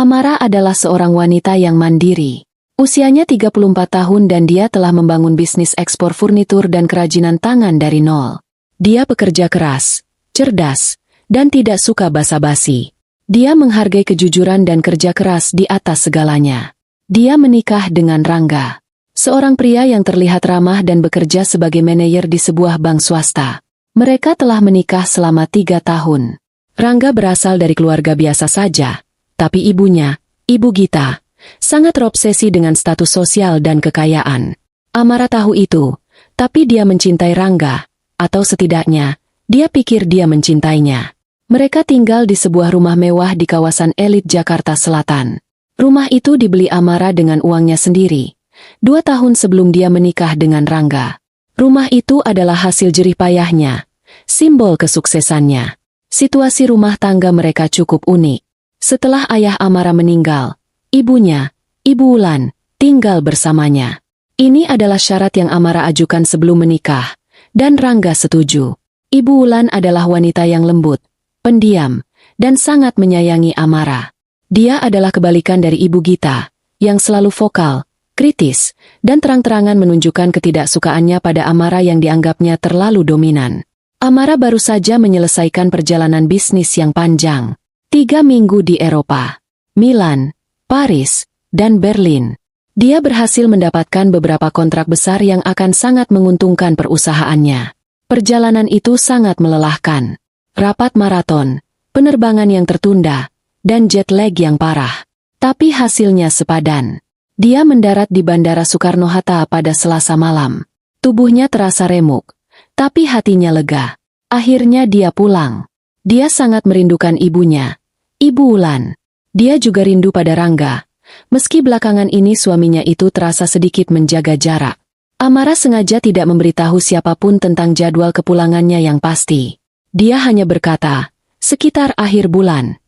Amara adalah seorang wanita yang mandiri. Usianya 34 tahun dan dia telah membangun bisnis ekspor furnitur dan kerajinan tangan dari nol. Dia pekerja keras, cerdas, dan tidak suka basa-basi. Dia menghargai kejujuran dan kerja keras di atas segalanya. Dia menikah dengan Rangga, seorang pria yang terlihat ramah dan bekerja sebagai manajer di sebuah bank swasta. Mereka telah menikah selama 3 tahun. Rangga berasal dari keluarga biasa saja, tapi ibunya, Ibu Gita, sangat terobsesi dengan status sosial dan kekayaan. Amara tahu itu, tapi dia mencintai Rangga, atau setidaknya, dia pikir dia mencintainya. Mereka tinggal di sebuah rumah mewah di kawasan elit Jakarta Selatan. Rumah itu dibeli Amara dengan uangnya sendiri, 2 tahun sebelum dia menikah dengan Rangga. Rumah itu adalah hasil jerih payahnya, simbol kesuksesannya. Situasi rumah tangga mereka cukup unik. Setelah ayah Amara meninggal, ibunya, Ibu Wulan, tinggal bersamanya. Ini adalah syarat yang Amara ajukan sebelum menikah, dan Rangga setuju. Ibu Wulan adalah wanita yang lembut, pendiam, dan sangat menyayangi Amara. Dia adalah kebalikan dari Ibu Gita, yang selalu vokal, kritis, dan terang-terangan menunjukkan ketidaksukaannya pada Amara yang dianggapnya terlalu dominan. Amara baru saja menyelesaikan perjalanan bisnis yang panjang. 3 minggu di Eropa, Milan, Paris, dan Berlin. Dia berhasil mendapatkan beberapa kontrak besar yang akan sangat menguntungkan perusahaannya. Perjalanan itu sangat melelahkan. Rapat maraton, penerbangan yang tertunda, dan jet lag yang parah. Tapi hasilnya sepadan. Dia mendarat di Bandara Soekarno-Hatta pada Selasa malam. Tubuhnya terasa remuk, tapi hatinya lega. Akhirnya dia pulang. Dia sangat merindukan ibunya, Ibu Wulan. Dia juga rindu pada Rangga. Meski belakangan ini suaminya itu terasa sedikit menjaga jarak. Amara sengaja tidak memberitahu siapapun tentang jadwal kepulangannya yang pasti. Dia hanya berkata, sekitar akhir bulan.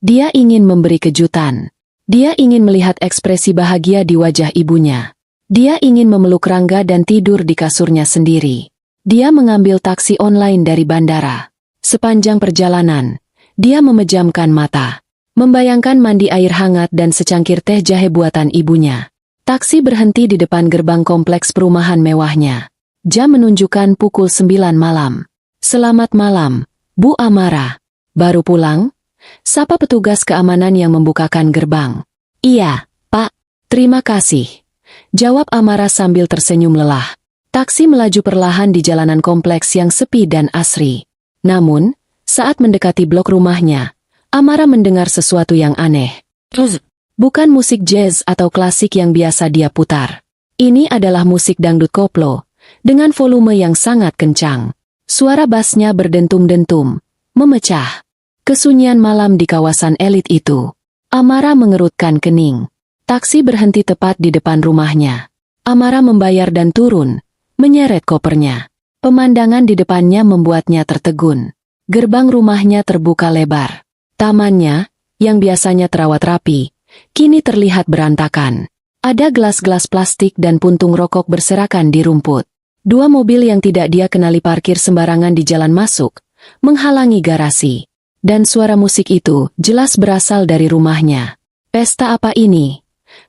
Dia ingin memberi kejutan. Dia ingin melihat ekspresi bahagia di wajah ibunya. Dia ingin memeluk Rangga dan tidur di kasurnya sendiri. Dia mengambil taksi online dari bandara. Sepanjang perjalanan, dia memejamkan mata, membayangkan mandi air hangat dan secangkir teh jahe buatan ibunya. Taksi berhenti di depan gerbang kompleks perumahan mewahnya. Jam menunjukkan pukul 9 malam. Selamat malam, Bu Amara. Baru pulang? Sapa petugas keamanan yang membukakan gerbang. Iya, Pak. Terima kasih. Jawab Amara sambil tersenyum lelah. Taksi melaju perlahan di jalanan kompleks yang sepi dan asri. Namun, saat mendekati blok rumahnya, Amara mendengar sesuatu yang aneh. Bukan musik jazz atau klasik yang biasa dia putar. Ini adalah musik dangdut koplo, dengan volume yang sangat kencang. Suara bassnya berdentum-dentum, memecah kesunyian malam di kawasan elit itu. Amara mengerutkan kening. Taksi berhenti tepat di depan rumahnya. Amara membayar dan turun, menyeret kopernya. Pemandangan di depannya membuatnya tertegun. Gerbang rumahnya terbuka lebar. Tamannya, yang biasanya terawat rapi, kini terlihat berantakan. Ada gelas-gelas plastik dan puntung rokok berserakan di rumput. 2 mobil yang tidak dia kenali parkir sembarangan di jalan masuk, menghalangi garasi. Dan suara musik itu jelas berasal dari rumahnya. Pesta apa ini?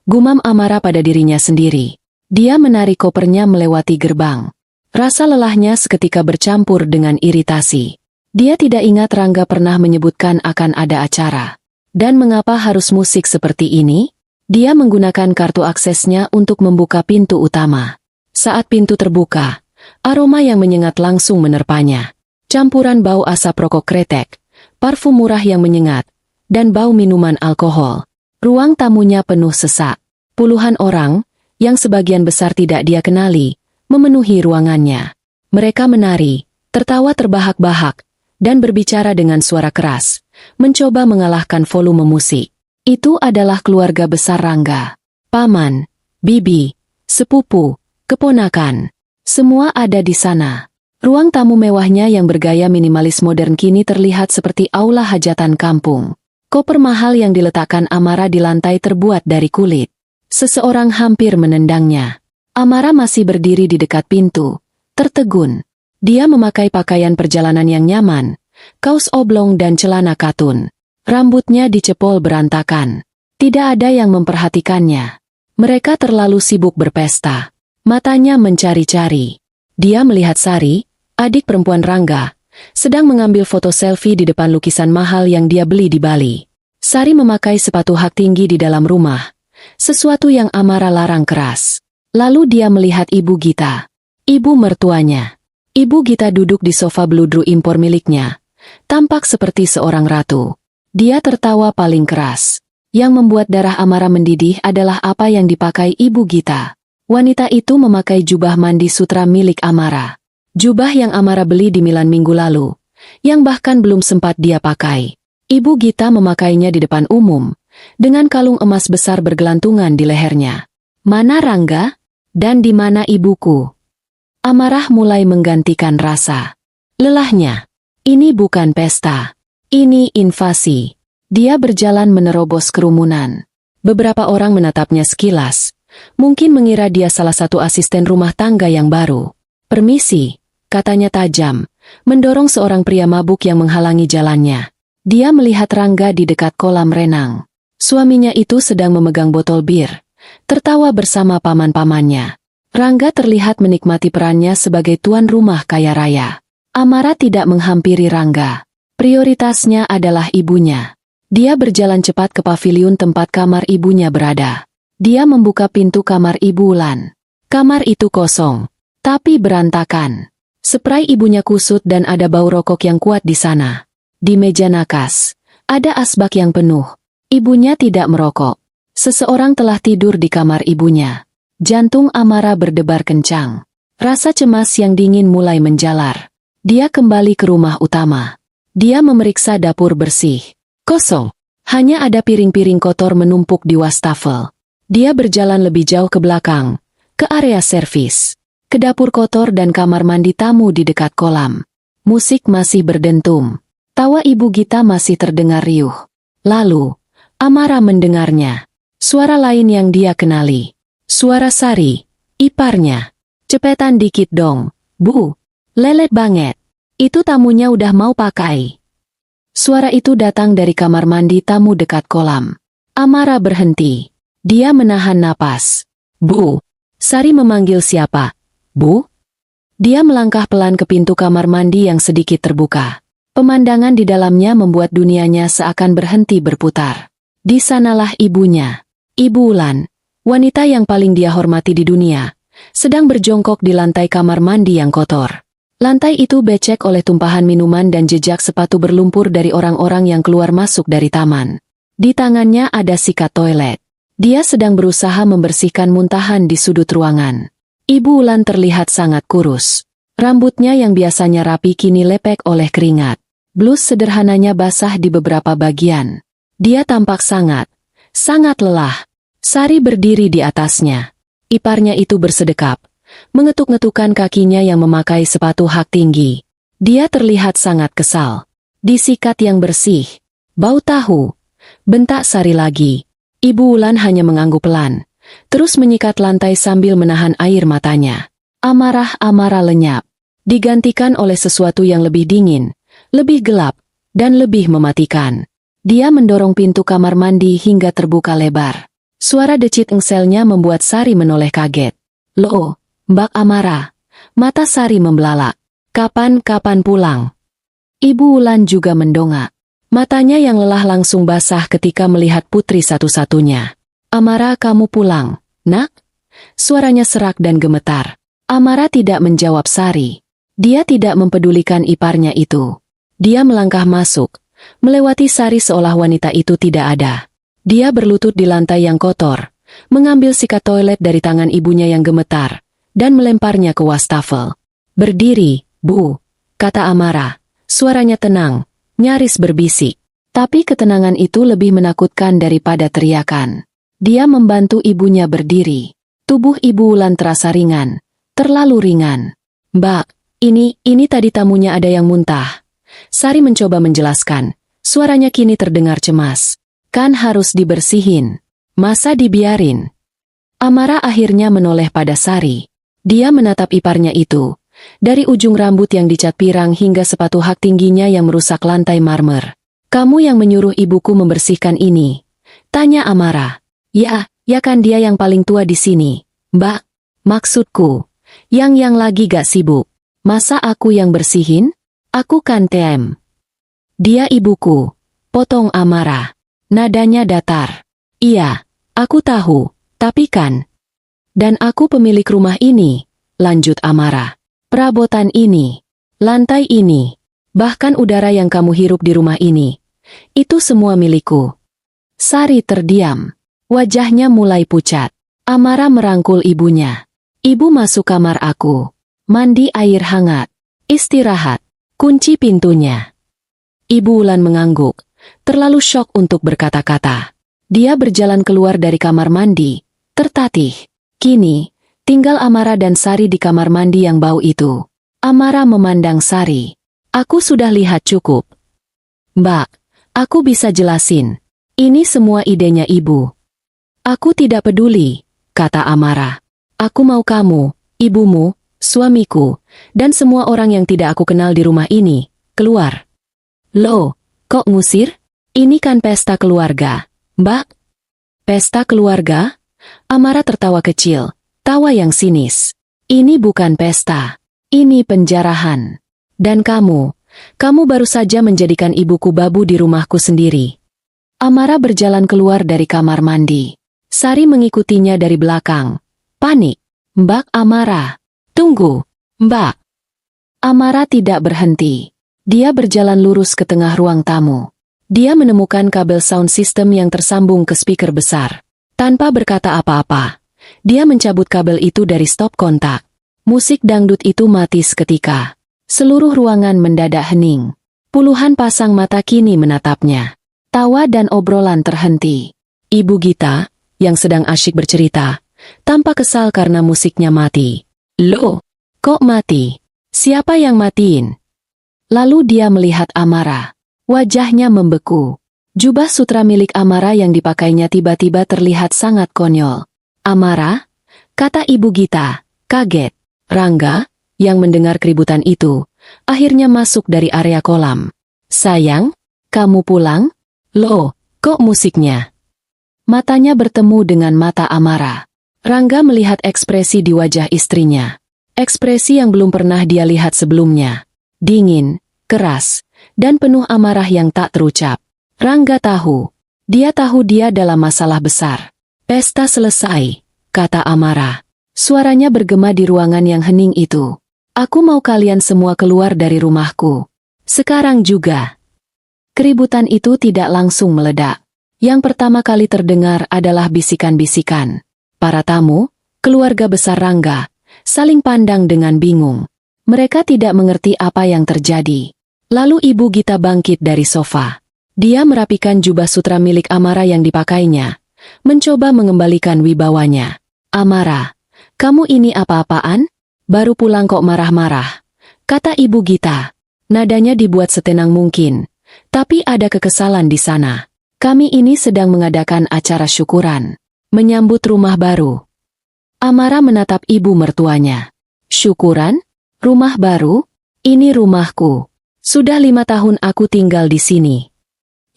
Gumam Amara pada dirinya sendiri. Dia menarik kopernya melewati gerbang. Rasa lelahnya seketika bercampur dengan iritasi. Dia tidak ingat Rangga pernah menyebutkan akan ada acara. Dan mengapa harus musik seperti ini? Dia menggunakan kartu aksesnya untuk membuka pintu utama. Saat pintu terbuka, aroma yang menyengat langsung menerpanya. Campuran bau asap rokok kretek, parfum murah yang menyengat, dan bau minuman alkohol. Ruang tamunya penuh sesak. Puluhan orang, yang sebagian besar tidak dia kenali, memenuhi ruangannya. Mereka menari, tertawa terbahak-bahak, dan berbicara dengan suara keras, mencoba mengalahkan volume musik. Itu adalah keluarga besar Rangga. Paman, bibi, sepupu, keponakan. Semua ada di sana. Ruang tamu mewahnya yang bergaya minimalis modern kini terlihat seperti aula hajatan kampung. Koper mahal yang diletakkan Amara di lantai terbuat dari kulit. Seseorang hampir menendangnya. Amara masih berdiri di dekat pintu, tertegun. Dia memakai pakaian perjalanan yang nyaman, kaos oblong dan celana katun. Rambutnya dicepol berantakan. Tidak ada yang memperhatikannya. Mereka terlalu sibuk berpesta. Matanya mencari-cari. Dia melihat Sari, adik perempuan Rangga, sedang mengambil foto selfie di depan lukisan mahal yang dia beli di Bali. Sari memakai sepatu hak tinggi di dalam rumah, sesuatu yang Amara larang keras. Lalu dia melihat Ibu Gita, ibu mertuanya. Ibu Gita duduk di sofa bludru impor miliknya, tampak seperti seorang ratu. Dia tertawa paling keras. Yang membuat darah Amara mendidih adalah apa yang dipakai Ibu Gita. Wanita itu memakai jubah mandi sutra milik Amara. Jubah yang Amara beli di Milan minggu lalu, yang bahkan belum sempat dia pakai. Ibu Gita memakainya di depan umum, dengan kalung emas besar bergelantungan di lehernya. Mana Rangga? Dan di mana ibuku? Amarah mulai menggantikan rasa. Lelahnya. Ini bukan pesta. Ini invasi. Dia berjalan menerobos kerumunan. Beberapa orang menatapnya sekilas, mungkin mengira dia salah satu asisten rumah tangga yang baru. Permisi, katanya tajam, mendorong seorang pria mabuk yang menghalangi jalannya. Dia melihat Rangga di dekat kolam renang. Suaminya itu sedang memegang botol bir, tertawa bersama paman-pamannya. Rangga terlihat menikmati perannya sebagai tuan rumah kaya raya. Amara tidak menghampiri Rangga. Prioritasnya adalah ibunya. Dia berjalan cepat ke paviliun tempat kamar ibunya berada. Dia membuka pintu kamar Ibu Wulan. Kamar itu kosong, tapi berantakan. Spray ibunya kusut dan ada bau rokok yang kuat di sana. Di meja nakas, ada asbak yang penuh. Ibunya tidak merokok. Seseorang telah tidur di kamar ibunya. Jantung Amara berdebar kencang. Rasa cemas yang dingin mulai menjalar. Dia kembali ke rumah utama. Dia memeriksa dapur bersih. Kosong. Hanya ada piring-piring kotor menumpuk di wastafel. Dia berjalan lebih jauh ke belakang, ke area servis, ke dapur kotor dan kamar mandi tamu di dekat kolam. Musik masih berdentum. Tawa Ibu Gita masih terdengar riuh. Lalu, Amara mendengarnya. Suara lain yang dia kenali. Suara Sari, iparnya. Cepetan dikit dong, Bu. Lelet banget. Itu tamunya udah mau pakai. Suara itu datang dari kamar mandi tamu dekat kolam. Amara berhenti. Dia menahan napas. Bu. Sari memanggil siapa? Bu? Dia melangkah pelan ke pintu kamar mandi yang sedikit terbuka. Pemandangan di dalamnya membuat dunianya seakan berhenti berputar. Di sanalah ibunya. Ibu Wulan, wanita yang paling dia hormati di dunia, sedang berjongkok di lantai kamar mandi yang kotor. Lantai itu becek oleh tumpahan minuman dan jejak sepatu berlumpur dari orang-orang yang keluar masuk dari taman. Di tangannya ada sikat toilet. Dia sedang berusaha membersihkan muntahan di sudut ruangan. Ibu Wulan terlihat sangat kurus. Rambutnya yang biasanya rapi kini lepek oleh keringat. Blus sederhananya basah di beberapa bagian. Dia tampak sangat lelah. Sari berdiri di atasnya. Iparnya itu bersedekap, mengetuk-ngetukkan kakinya yang memakai sepatu hak tinggi. Dia terlihat sangat kesal. Disikat yang bersih. Bau tahu. Bentak Sari lagi. Ibu Wulan hanya mengangguk pelan, terus menyikat lantai sambil menahan air matanya. Amarah lenyap. Digantikan oleh sesuatu yang lebih dingin, lebih gelap, dan lebih mematikan. Dia mendorong pintu kamar mandi hingga terbuka lebar. Suara decit engselnya membuat Sari menoleh kaget. Loh, Mbak Amara. Mata Sari membelalak. Kapan pulang? Ibu Wulan juga mendongak. Matanya yang lelah langsung basah ketika melihat putri satu-satunya. Amara, kamu pulang, nak? Suaranya serak dan gemetar. Amara tidak menjawab Sari. Dia tidak mempedulikan iparnya itu. Dia melangkah masuk, melewati Sari seolah wanita itu tidak ada. Dia berlutut di lantai yang kotor, mengambil sikat toilet dari tangan ibunya yang gemetar, dan melemparnya ke wastafel. Berdiri, Bu, kata Amara. Suaranya tenang, nyaris berbisik. Tapi ketenangan itu lebih menakutkan daripada teriakan. Dia membantu ibunya berdiri. Tubuh Ibu Wulan terasa ringan, terlalu ringan. Mbak, ini tadi tamunya ada yang muntah. Sari mencoba menjelaskan. Suaranya kini terdengar cemas. Kan harus dibersihin. Masa dibiarin? Amara akhirnya menoleh pada Sari. Dia menatap iparnya itu. Dari ujung rambut yang dicat pirang hingga sepatu hak tingginya yang merusak lantai marmer. Kamu yang menyuruh ibuku membersihkan ini. Tanya Amara. Ya kan dia yang paling tua di sini, Mbak. Maksudku, yang lagi gak sibuk. Masa aku yang bersihin? Aku kan TM. Dia ibuku, potong Amara. Nadanya datar. Iya, aku tahu, tapi kan. Dan aku pemilik rumah ini, lanjut Amara. Perabotan ini, lantai ini, bahkan udara yang kamu hirup di rumah ini. Itu semua milikku. Sari terdiam. Wajahnya mulai pucat. Amara merangkul ibunya. Ibu masuk kamar aku. Mandi air hangat. Istirahat. Kunci pintunya. Ibu Wulan mengangguk. Terlalu syok untuk berkata-kata. Dia berjalan keluar dari kamar mandi. Tertatih. Kini, tinggal Amara dan Sari di kamar mandi yang bau itu. Amara memandang Sari. Aku sudah lihat cukup. Mbak, aku bisa jelasin. Ini semua idenya ibu. Aku tidak peduli, kata Amara. Aku mau kamu, ibumu, suamiku, dan semua orang yang tidak aku kenal di rumah ini, keluar. Loh, kok ngusir? Ini kan pesta keluarga, Mbak. Pesta keluarga? Amara tertawa kecil, tawa yang sinis. Ini bukan pesta, ini penjarahan. Dan kamu baru saja menjadikan ibuku babu di rumahku sendiri. Amara berjalan keluar dari kamar mandi. Sari mengikutinya dari belakang. Panik. Mbak Amara. Tunggu, Mbak. Amara tidak berhenti. Dia berjalan lurus ke tengah ruang tamu. Dia menemukan kabel sound system yang tersambung ke speaker besar. Tanpa berkata apa-apa, dia mencabut kabel itu dari stop kontak. Musik dangdut itu mati seketika. Seluruh ruangan mendadak hening. Puluhan pasang mata kini menatapnya. Tawa dan obrolan terhenti. Ibu Gita, yang sedang asyik bercerita, tampak kesal karena musiknya mati. Loh, kok mati? Siapa yang matiin? Lalu dia melihat Amara. Wajahnya membeku. Jubah sutra milik Amara yang dipakainya tiba-tiba terlihat sangat konyol. Amara? Kata Ibu Gita, kaget. Rangga, yang mendengar keributan itu, akhirnya masuk dari area kolam. Sayang, kamu pulang? Loh, kok musiknya? Matanya bertemu dengan mata Amara. Rangga melihat ekspresi di wajah istrinya. Ekspresi yang belum pernah dia lihat sebelumnya. Dingin, keras, dan penuh amarah yang tak terucap. Rangga tahu. Dia tahu dia dalam masalah besar. Pesta selesai, kata Amara. Suaranya bergema di ruangan yang hening itu. Aku mau kalian semua keluar dari rumahku. Sekarang juga. Keributan itu tidak langsung meledak. Yang pertama kali terdengar adalah bisikan-bisikan. Para tamu, keluarga besar Rangga, saling pandang dengan bingung. Mereka tidak mengerti apa yang terjadi. Lalu Ibu Gita bangkit dari sofa. Dia merapikan jubah sutra milik Amara yang dipakainya, mencoba mengembalikan wibawanya. Amara, kamu ini apa-apaan? Baru pulang kok marah-marah, kata Ibu Gita. Nadanya dibuat setenang mungkin, tapi ada kekesalan di sana. Kami ini sedang mengadakan acara syukuran, menyambut rumah baru. Amara menatap ibu mertuanya. Syukuran? Rumah baru? Ini rumahku. Sudah 5 tahun aku tinggal di sini.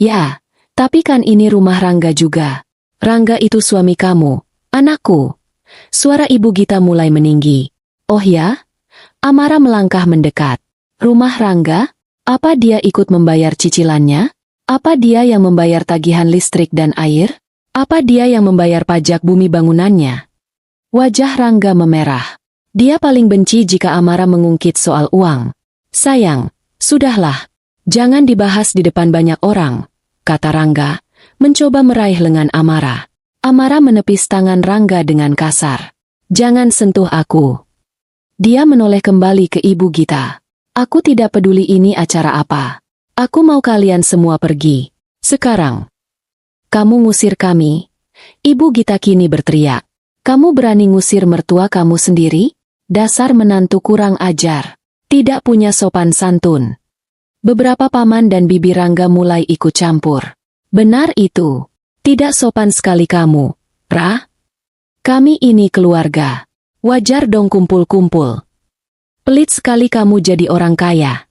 Ya, tapi kan ini rumah Rangga juga. Rangga itu suami kamu, anakku. Suara Ibu Gita mulai meninggi. Oh ya? Amara melangkah mendekat. Rumah Rangga? Apa dia ikut membayar cicilannya? Apa dia yang membayar tagihan listrik dan air? Apa dia yang membayar pajak bumi bangunannya? Wajah Rangga memerah. Dia paling benci jika Amara mengungkit soal uang. Sayang, sudahlah. Jangan dibahas di depan banyak orang, kata Rangga, mencoba meraih lengan Amara. Amara menepis tangan Rangga dengan kasar. Jangan sentuh aku. Dia menoleh kembali ke Ibu Gita. Aku tidak peduli ini acara apa. Aku mau kalian semua pergi. Sekarang. Kamu ngusir kami? Ibu Gita kini berteriak. Kamu berani ngusir mertua kamu sendiri? Dasar menantu kurang ajar. Tidak punya sopan santun. Beberapa paman dan bibi Rangga mulai ikut campur. Benar itu. Tidak sopan sekali kamu, Ra. Kami ini keluarga. Wajar dong kumpul-kumpul. Pelit sekali kamu jadi orang kaya.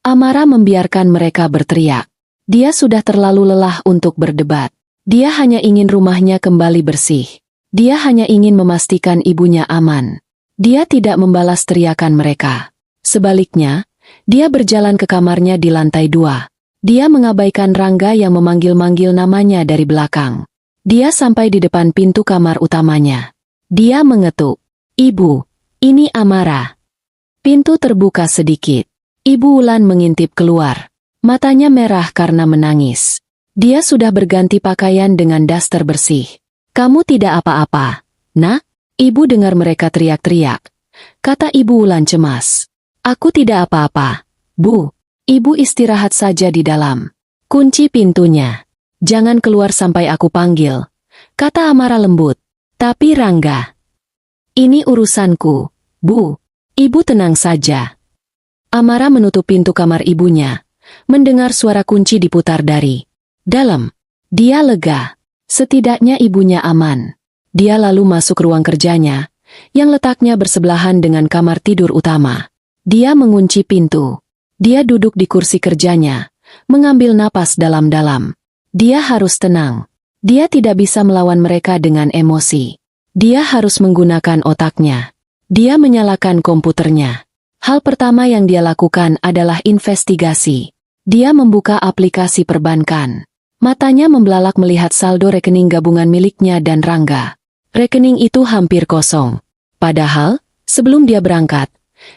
Amara membiarkan mereka berteriak. Dia sudah terlalu lelah untuk berdebat. Dia hanya ingin rumahnya kembali bersih. Dia hanya ingin memastikan ibunya aman. Dia tidak membalas teriakan mereka. Sebaliknya, dia berjalan ke kamarnya di lantai 2. Dia mengabaikan Rangga yang memanggil-manggil namanya dari belakang. Dia sampai di depan pintu kamar utamanya. Dia mengetuk. "Ibu, ini Amara." Pintu terbuka sedikit. Ibu Wulan mengintip keluar. Matanya merah karena menangis. Dia sudah berganti pakaian dengan daster bersih. "Kamu tidak apa-apa, Nak?" Ibu dengar mereka teriak-teriak. Kata Ibu Wulan cemas. "Aku tidak apa-apa, Bu. Ibu istirahat saja di dalam. Kunci pintunya. Jangan keluar sampai aku panggil," kata Amara lembut. "Tapi Rangga, ini urusanku, Bu. Ibu tenang saja." Amara menutup pintu kamar ibunya. Mendengar suara kunci diputar dari dalam. Dia lega. Setidaknya ibunya aman. Dia lalu masuk ruang kerjanya, yang letaknya bersebelahan dengan kamar tidur utama. Dia mengunci pintu. Dia duduk di kursi kerjanya, mengambil napas dalam-dalam. Dia harus tenang. Dia tidak bisa melawan mereka dengan emosi. Dia harus menggunakan otaknya. Dia menyalakan komputernya. Hal pertama yang dia lakukan adalah investigasi. Dia membuka aplikasi perbankan. Matanya membelalak melihat saldo rekening gabungan miliknya dan Rangga. Rekening itu hampir kosong. Padahal, sebelum dia berangkat,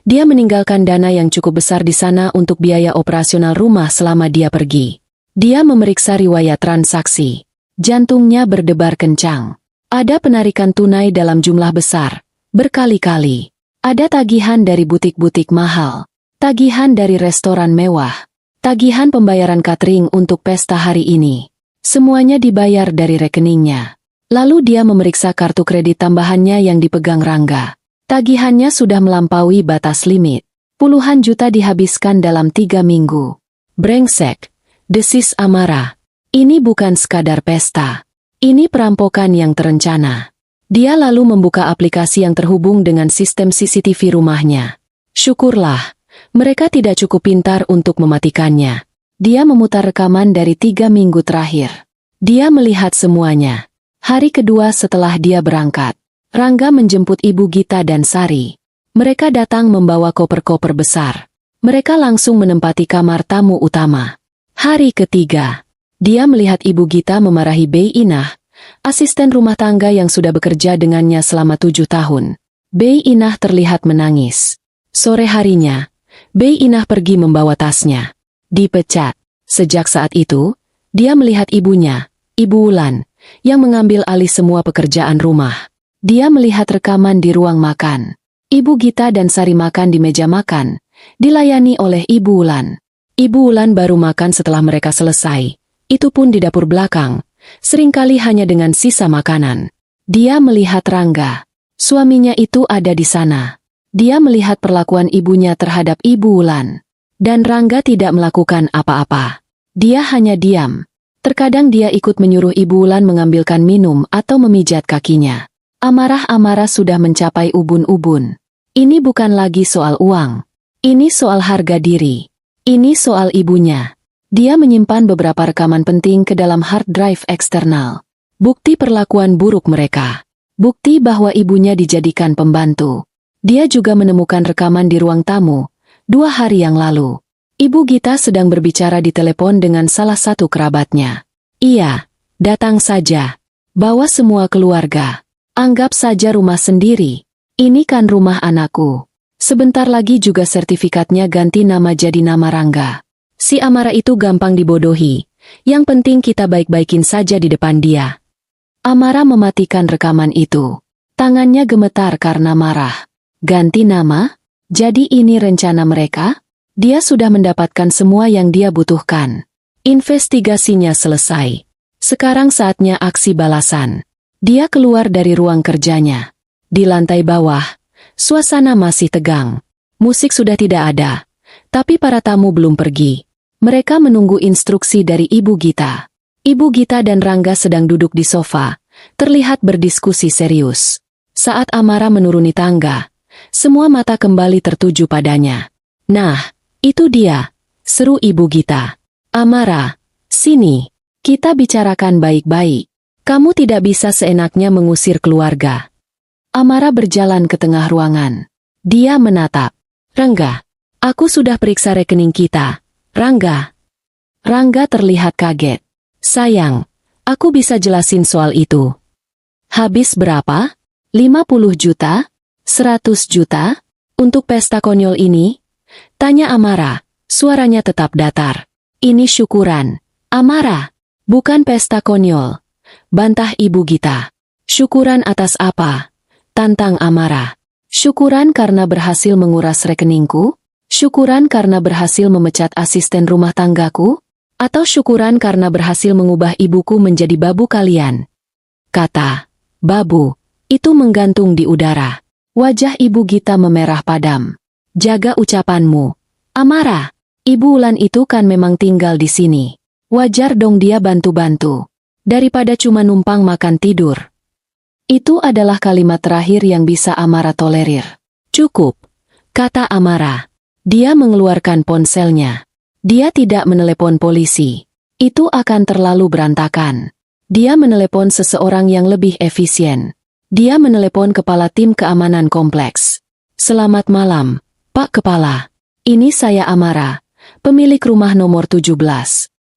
dia meninggalkan dana yang cukup besar di sana untuk biaya operasional rumah selama dia pergi. Dia memeriksa riwayat transaksi. Jantungnya berdebar kencang. Ada penarikan tunai dalam jumlah besar, berkali-kali. Ada tagihan dari butik-butik mahal. Tagihan dari restoran mewah. Tagihan pembayaran catering untuk pesta hari ini. Semuanya dibayar dari rekeningnya. Lalu dia memeriksa kartu kredit tambahannya yang dipegang Rangga. Tagihannya sudah melampaui batas limit. Puluhan juta dihabiskan dalam 3 minggu. "Brengsek," desis Amara. "Ini bukan sekadar pesta. Ini perampokan yang terencana." Dia lalu membuka aplikasi yang terhubung dengan sistem CCTV rumahnya. Syukurlah, mereka tidak cukup pintar untuk mematikannya. Dia memutar rekaman dari 3 minggu terakhir. Dia melihat semuanya. Hari kedua setelah dia berangkat, Rangga menjemput Ibu Gita dan Sari. Mereka datang membawa koper-koper besar. Mereka langsung menempati kamar tamu utama. Hari ketiga, dia melihat Ibu Gita memarahi Bei Inah, asisten rumah tangga yang sudah bekerja dengannya selama 7 tahun. Bei Inah terlihat menangis. Sore harinya, Bei Inah pergi membawa tasnya. Dipecat. Sejak saat itu, dia melihat ibunya, Ibu Wulan, yang mengambil alih semua pekerjaan rumah. Dia melihat rekaman di ruang makan. Ibu Gita dan Sari makan di meja makan, dilayani oleh Ibu Wulan. Ibu Wulan baru makan setelah mereka selesai. Itu pun di dapur belakang, seringkali hanya dengan sisa makanan. Dia melihat Rangga. Suaminya itu ada di sana. Dia melihat perlakuan ibunya terhadap Ibu Wulan. Dan Rangga tidak melakukan apa-apa. Dia hanya diam. Terkadang dia ikut menyuruh Ibu Wulan mengambilkan minum atau memijat kakinya. Amarah-amarah sudah mencapai ubun-ubun. Ini bukan lagi soal uang. Ini soal harga diri. Ini soal ibunya. Dia menyimpan beberapa rekaman penting ke dalam hard drive eksternal. Bukti perlakuan buruk mereka. Bukti bahwa ibunya dijadikan pembantu. Dia juga menemukan rekaman di ruang tamu, 2 hari yang lalu. Ibu Gita sedang berbicara di telepon dengan salah satu kerabatnya. "Iya, datang saja. Bawa semua keluarga. Anggap saja rumah sendiri. Ini kan rumah anakku. Sebentar lagi juga sertifikatnya ganti nama jadi nama Rangga." Si Amara itu gampang dibodohi. Yang penting kita baik-baikin saja di depan dia. Amara mematikan rekaman itu. Tangannya gemetar karena marah. Ganti nama? Jadi ini rencana mereka? Dia sudah mendapatkan semua yang dia butuhkan. Investigasinya selesai. Sekarang saatnya aksi balasan. Dia keluar dari ruang kerjanya. Di lantai bawah, suasana masih tegang. Musik sudah tidak ada. Tapi para tamu belum pergi. Mereka menunggu instruksi dari Ibu Gita. Ibu Gita dan Rangga sedang duduk di sofa, terlihat berdiskusi serius. Saat Amara menuruni tangga, semua mata kembali tertuju padanya. "Nah, itu dia," seru Ibu Gita. "Amara, sini. Kita bicarakan baik-baik." Kamu tidak bisa seenaknya mengusir keluarga. Amara berjalan ke tengah ruangan. Dia menatap. Rangga, aku sudah periksa rekening kita. Rangga. Rangga terlihat kaget. Sayang, aku bisa jelasin soal itu. Habis berapa? 50 juta? 100 juta? Untuk pesta konyol ini? Tanya Amara, suaranya tetap datar. Ini syukuran. Amara, bukan pesta konyol. Bantah Ibu Gita. Syukuran atas apa? Tantang Amara. Syukuran karena berhasil menguras rekeningku? Syukuran karena berhasil memecat asisten rumah tanggaku? Atau syukuran karena berhasil mengubah ibuku menjadi babu kalian? Kata, babu, itu menggantung di udara. Wajah Ibu Gita memerah padam. Jaga ucapanmu. Amara, Ibu Wulan itu kan memang tinggal di sini. Wajar dong dia bantu-bantu. Daripada cuma numpang makan tidur. Itu adalah kalimat terakhir yang bisa Amara tolerir. Cukup, kata Amara. Dia mengeluarkan ponselnya. Dia tidak menelepon polisi. Itu akan terlalu berantakan. Dia menelepon seseorang yang lebih efisien. Dia menelepon kepala tim keamanan kompleks. Selamat malam, Pak Kepala. Ini saya Amara, pemilik rumah nomor 17.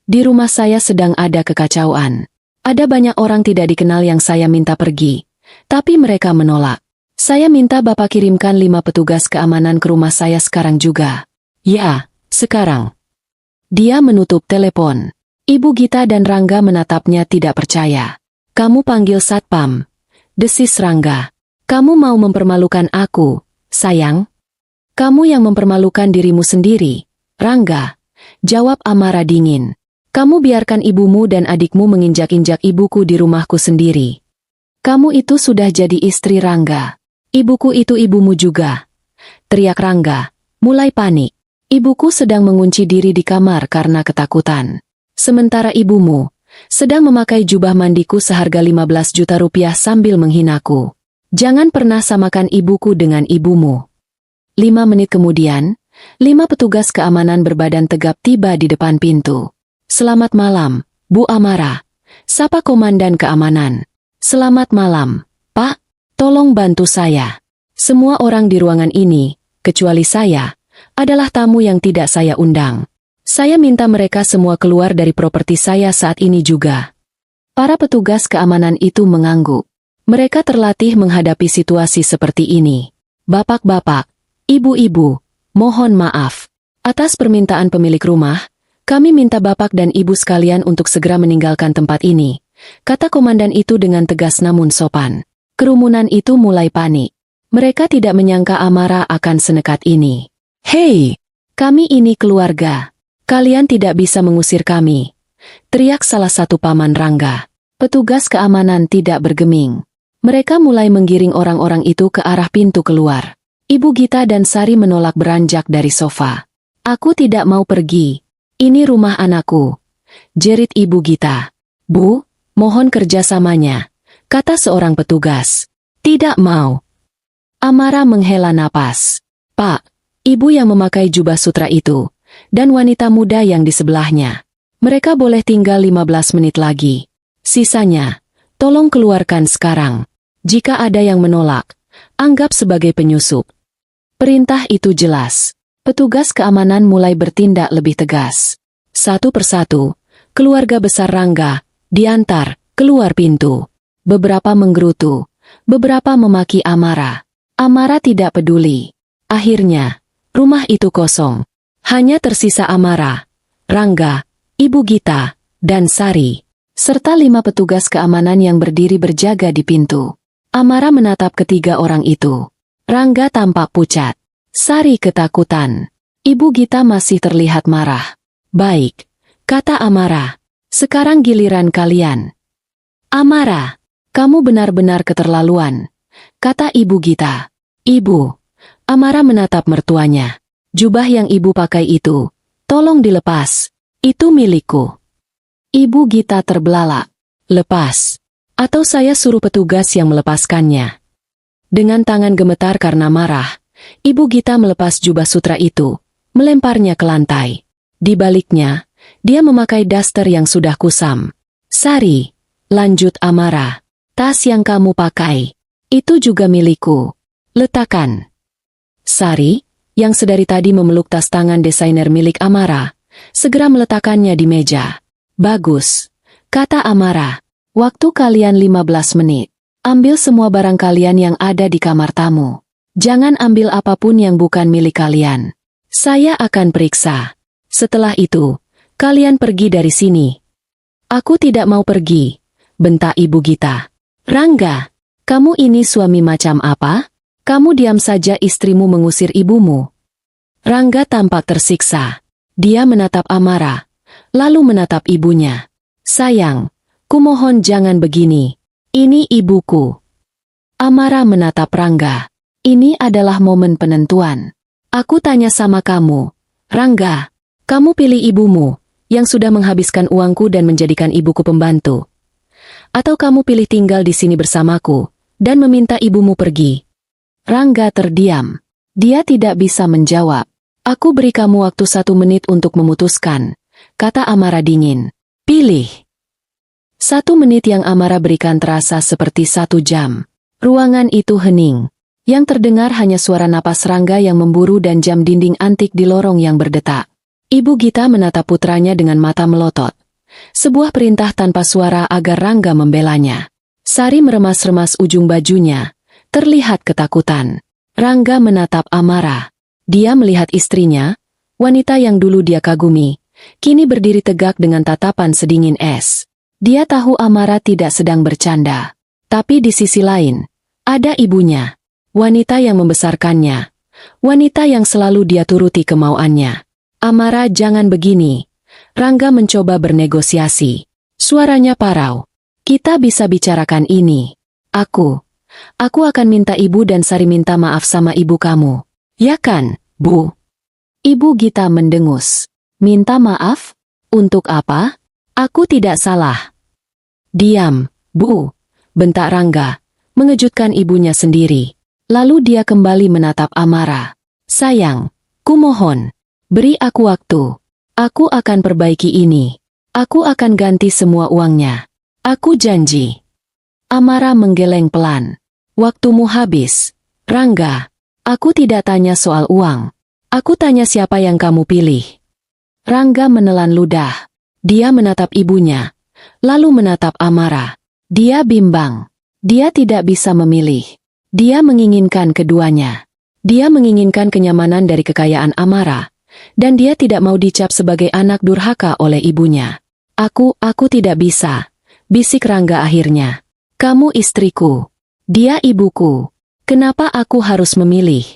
Di rumah saya sedang ada kekacauan. Ada banyak orang tidak dikenal yang saya minta pergi. Tapi mereka menolak. Saya minta Bapak kirimkan 5 petugas keamanan ke rumah saya sekarang juga. Ya, sekarang. Dia menutup telepon. Ibu Gita dan Rangga menatapnya tidak percaya. Kamu panggil satpam. Desis Rangga. Kamu mau mempermalukan aku, sayang? Kamu yang mempermalukan dirimu sendiri, Rangga. Jawab Amara dingin. Kamu biarkan ibumu dan adikmu menginjak-injak ibuku di rumahku sendiri. Kamu itu sudah jadi istri Rangga. Ibuku itu ibumu juga. Teriak Rangga, mulai panik. Ibuku sedang mengunci diri di kamar karena ketakutan. Sementara ibumu sedang memakai jubah mandiku seharga 15 juta rupiah sambil menghinaku. Jangan pernah samakan ibuku dengan ibumu. 5 menit kemudian, 5 petugas keamanan berbadan tegap tiba di depan pintu. Selamat malam, Bu Amara. Sapa komandan keamanan. Selamat malam, Pak. Tolong bantu saya. Semua orang di ruangan ini, kecuali saya, adalah tamu yang tidak saya undang. Saya minta mereka semua keluar dari properti saya saat ini juga. Para petugas keamanan itu mengangguk. Mereka terlatih menghadapi situasi seperti ini. Bapak-bapak, ibu-ibu, mohon maaf. Atas permintaan pemilik rumah, kami minta bapak dan ibu sekalian untuk segera meninggalkan tempat ini, kata komandan itu dengan tegas namun sopan. Kerumunan itu mulai panik. Mereka tidak menyangka Amara akan senekat ini. Hei, kami ini keluarga. Kalian tidak bisa mengusir kami, teriak salah satu paman Rangga. Petugas keamanan tidak bergeming. Mereka mulai menggiring orang-orang itu ke arah pintu keluar. Ibu Gita dan Sari menolak beranjak dari sofa. Aku tidak mau pergi. Ini rumah anakku, jerit Ibu Gita. Bu, mohon kerjasamanya, kata seorang petugas. Tidak mau. Amara menghela napas. Pak, ibu yang memakai jubah sutra itu, dan wanita muda yang di sebelahnya. Mereka boleh tinggal 15 menit lagi. Sisanya, tolong keluarkan sekarang. Jika ada yang menolak, anggap sebagai penyusup. Perintah itu jelas. Petugas keamanan mulai bertindak lebih tegas. Satu persatu, keluarga besar Rangga diantar keluar pintu. Beberapa menggerutu, beberapa memaki Amara. Amara tidak peduli. Akhirnya, rumah itu kosong. Hanya tersisa Amara, Rangga, Ibu Gita, dan Sari, serta 5 petugas keamanan yang berdiri berjaga di pintu. Amara menatap ketiga orang itu. Rangga tampak pucat. Sari ketakutan. Ibu Gita masih terlihat marah. Baik, kata Amara. Sekarang giliran kalian. Amara, kamu benar-benar keterlaluan, kata Ibu Gita. Ibu, Amara menatap mertuanya. Jubah yang ibu pakai itu, tolong dilepas. Itu milikku. Ibu Gita terbelalak. Lepas. Atau saya suruh petugas yang melepaskannya. Dengan tangan gemetar karena marah, Ibu Gita melepas jubah sutra itu, melemparnya ke lantai. Di baliknya, dia memakai daster yang sudah kusam. Sari, lanjut Amara. Tas yang kamu pakai, itu juga milikku. Letakkan. Sari, yang sedari tadi memeluk tas tangan desainer milik Amara, segera meletakkannya di meja. Bagus, kata Amara. Waktu kalian 15 menit. Ambil semua barang kalian yang ada di kamar tamu. Jangan ambil apapun yang bukan milik kalian. Saya akan periksa. Setelah itu, kalian pergi dari sini. Aku tidak mau pergi, bentak Ibu Gita. Rangga, kamu ini suami macam apa? Kamu diam saja, istrimu mengusir ibumu. Rangga tampak tersiksa. Dia menatap Amara, lalu menatap ibunya. Sayang, kumohon jangan begini. Ini ibuku. Amara menatap Rangga. Ini adalah momen penentuan. Aku tanya sama kamu, Rangga, kamu pilih ibumu, yang sudah menghabiskan uangku dan menjadikan ibuku pembantu. Atau kamu pilih tinggal di sini bersamaku, dan meminta ibumu pergi? Rangga terdiam. Dia tidak bisa menjawab. Aku beri kamu waktu 1 menit untuk memutuskan, kata Amara dingin. Pilih. 1 menit yang Amara berikan terasa seperti 1 jam. Ruangan itu hening. Yang terdengar hanya suara napas Rangga yang memburu dan jam dinding antik di lorong yang berdetak. Ibu Gita menatap putranya dengan mata melotot. Sebuah perintah tanpa suara agar Rangga membelanya. Sari meremas-remas ujung bajunya. Terlihat ketakutan. Rangga menatap Amara. Dia melihat istrinya, wanita yang dulu dia kagumi, kini berdiri tegak dengan tatapan sedingin es. Dia tahu Amara tidak sedang bercanda. Tapi di sisi lain, ada ibunya. Wanita yang membesarkannya. Wanita yang selalu dia turuti kemauannya. Amara, jangan begini. Rangga mencoba bernegosiasi. Suaranya parau. Kita bisa bicarakan ini. Aku akan minta ibu dan Sari minta maaf sama ibu kamu. Ya kan, Bu? Ibu Gita mendengus. Minta maaf? Untuk apa? Aku tidak salah. Diam, Bu, bentak Rangga, mengejutkan ibunya sendiri. Lalu dia kembali menatap Amara. Sayang, kumohon, beri aku waktu. Aku akan perbaiki ini. Aku akan ganti semua uangnya. Aku janji. Amara menggeleng pelan. Waktumu habis. Rangga, aku tidak tanya soal uang. Aku tanya siapa yang kamu pilih. Rangga menelan ludah. Dia menatap ibunya, lalu menatap Amara. Dia bimbang. Dia tidak bisa memilih. Dia menginginkan keduanya. Dia menginginkan kenyamanan dari kekayaan Amara. Dan dia tidak mau dicap sebagai anak durhaka oleh ibunya. Aku tidak bisa, bisik Rangga akhirnya. Kamu istriku. Dia ibuku. Kenapa aku harus memilih?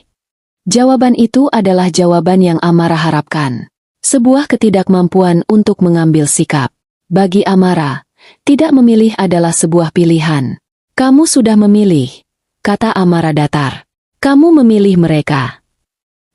Jawaban itu adalah jawaban yang Amara harapkan. Sebuah ketidakmampuan untuk mengambil sikap. Bagi Amara, tidak memilih adalah sebuah pilihan. Kamu sudah memilih, kata Amara datar. Kamu memilih mereka.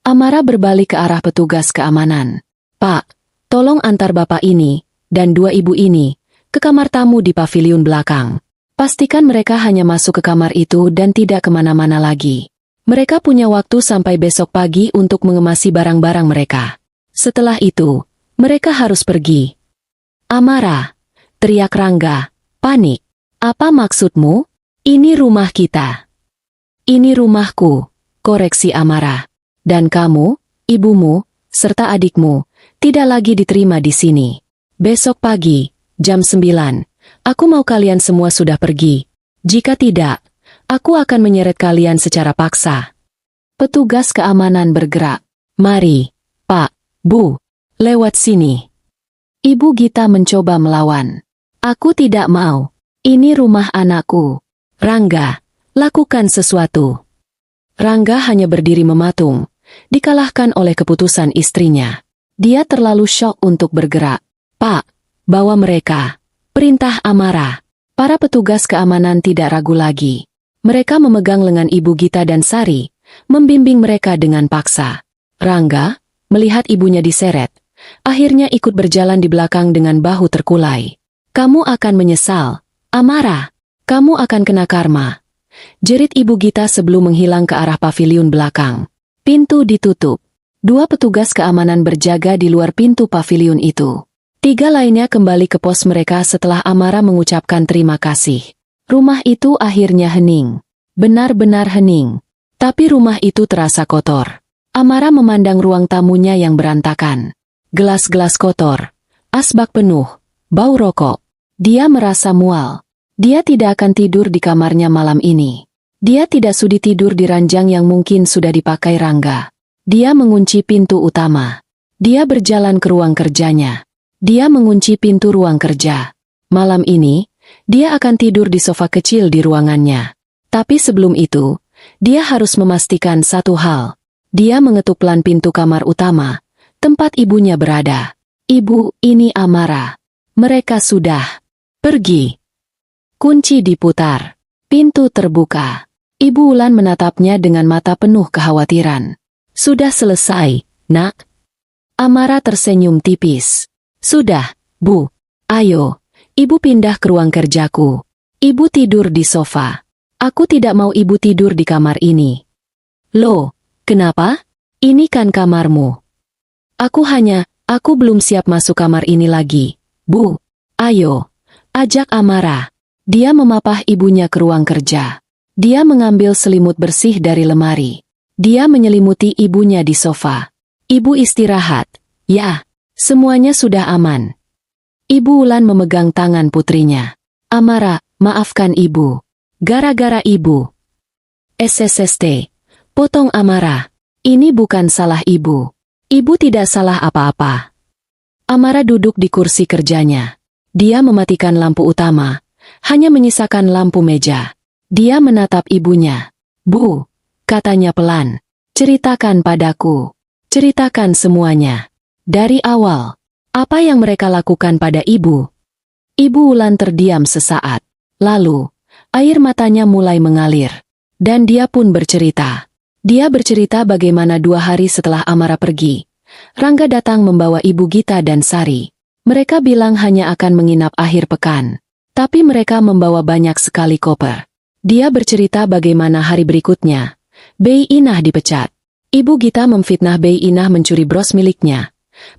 Amara berbalik ke arah petugas keamanan. Pak, tolong antar bapak ini, dan 2 ibu ini, ke kamar tamu di paviliun belakang. Pastikan mereka hanya masuk ke kamar itu dan tidak kemana-mana lagi. Mereka punya waktu sampai besok pagi untuk mengemasi barang-barang mereka. Setelah itu, mereka harus pergi. Amara, teriak Rangga, panik. Apa maksudmu? Ini rumah kita. Ini rumahku, koreksi Amara. Dan kamu, ibumu, serta adikmu, tidak lagi diterima di sini. Besok pagi, jam 9, aku mau kalian semua sudah pergi. Jika tidak, aku akan menyeret kalian secara paksa. Petugas keamanan bergerak. Mari, Pak, Bu, lewat sini. Ibu Gita mencoba melawan. Aku tidak mau. Ini rumah anakku. Rangga, lakukan sesuatu. Rangga hanya berdiri mematung. Dikalahkan oleh keputusan istrinya. Dia terlalu syok untuk bergerak. Pak, bawa mereka. Perintah Amara. Para petugas keamanan tidak ragu lagi. Mereka memegang lengan Ibu Gita dan Sari, membimbing mereka dengan paksa. Rangga, melihat ibunya diseret, akhirnya ikut berjalan di belakang dengan bahu terkulai. Kamu akan menyesal, Amara. Kamu akan kena karma. Jerit Ibu Gita sebelum menghilang ke arah paviliun belakang. Pintu ditutup. 2 petugas keamanan berjaga di luar pintu paviliun itu. 3 lainnya kembali ke pos mereka setelah Amara mengucapkan terima kasih. Rumah itu akhirnya hening. Benar-benar hening. Tapi rumah itu terasa kotor. Amara memandang ruang tamunya yang berantakan. Gelas-gelas kotor. Asbak penuh. Bau rokok. Dia merasa mual. Dia tidak akan tidur di kamarnya malam ini. Dia tidak sudi tidur di ranjang yang mungkin sudah dipakai Rangga. Dia mengunci pintu utama. Dia berjalan ke ruang kerjanya. Dia mengunci pintu ruang kerja. Malam ini, dia akan tidur di sofa kecil di ruangannya. Tapi sebelum itu, dia harus memastikan satu hal. Dia mengetuk pelan pintu kamar utama, tempat ibunya berada. Ibu, ini Amara. Mereka sudah pergi. Kunci diputar. Pintu terbuka. Ibu Wulan menatapnya dengan mata penuh kekhawatiran. Sudah selesai, nak? Amara tersenyum tipis. Sudah, Bu. Ayo, Ibu pindah ke ruang kerjaku. Ibu tidur di sofa. Aku tidak mau Ibu tidur di kamar ini. Loh, kenapa? Ini kan kamarmu. Aku belum siap masuk kamar ini lagi. Bu, ayo, ajak Amara. Dia memapah ibunya ke ruang kerja. Dia mengambil selimut bersih dari lemari. Dia menyelimuti ibunya di sofa. Ibu istirahat. Ya. Semuanya sudah aman. Ibu Wulan memegang tangan putrinya. Amara, maafkan ibu. Gara-gara ibu. SSST. Potong Amara. Ini bukan salah ibu. Ibu tidak salah apa-apa. Amara duduk di kursi kerjanya. Dia mematikan lampu utama. Hanya menyisakan lampu meja. Dia menatap ibunya. Bu, katanya pelan. Ceritakan padaku. Ceritakan semuanya. Dari awal, apa yang mereka lakukan pada ibu? Ibu Wulan terdiam sesaat. Lalu, air matanya mulai mengalir. Dan dia pun bercerita. Dia bercerita bagaimana 2 hari setelah Amara pergi, Rangga datang membawa Ibu Gita dan Sari. Mereka bilang hanya akan menginap akhir pekan. Tapi mereka membawa banyak sekali koper. Dia bercerita bagaimana hari berikutnya, Bei Inah dipecat. Ibu Gita memfitnah Bei Inah mencuri bros miliknya.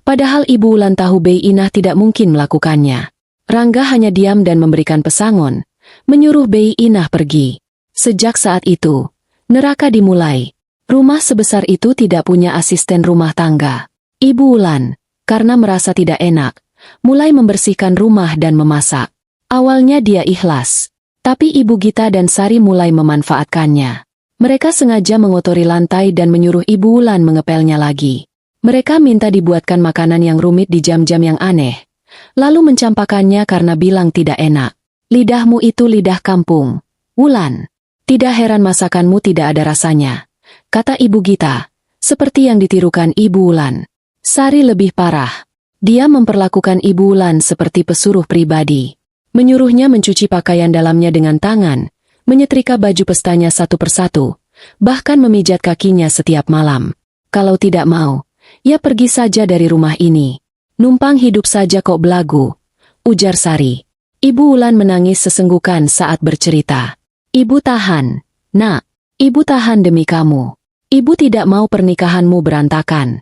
Padahal Ibu Wulan tahu Bei Inah tidak mungkin melakukannya. Rangga hanya diam dan memberikan pesangon, menyuruh Bei Inah pergi. Sejak saat itu, neraka dimulai. Rumah sebesar itu tidak punya asisten rumah tangga. Ibu Wulan, karena merasa tidak enak, mulai membersihkan rumah dan memasak. Awalnya dia ikhlas, tapi Ibu Gita dan Sari mulai memanfaatkannya. Mereka sengaja mengotori lantai dan menyuruh Ibu Wulan mengepelnya lagi. Mereka minta dibuatkan makanan yang rumit di jam-jam yang aneh, lalu mencampakkannya karena bilang tidak enak. Lidahmu itu lidah kampung, Wulan. Tidak heran masakanmu tidak ada rasanya, kata Ibu Gita, seperti yang ditirukan Ibu Wulan. Sari lebih parah. Dia memperlakukan Ibu Wulan seperti pesuruh pribadi. Menyuruhnya mencuci pakaian dalamnya dengan tangan, menyetrika baju pestanya satu persatu, bahkan memijat kakinya setiap malam. Kalau tidak mau, ya pergi saja dari rumah ini. Numpang hidup saja kok belagu, ujar Sari. Ibu Wulan menangis sesenggukan saat bercerita. Ibu tahan, nak. Ibu tahan demi kamu. Ibu tidak mau pernikahanmu berantakan.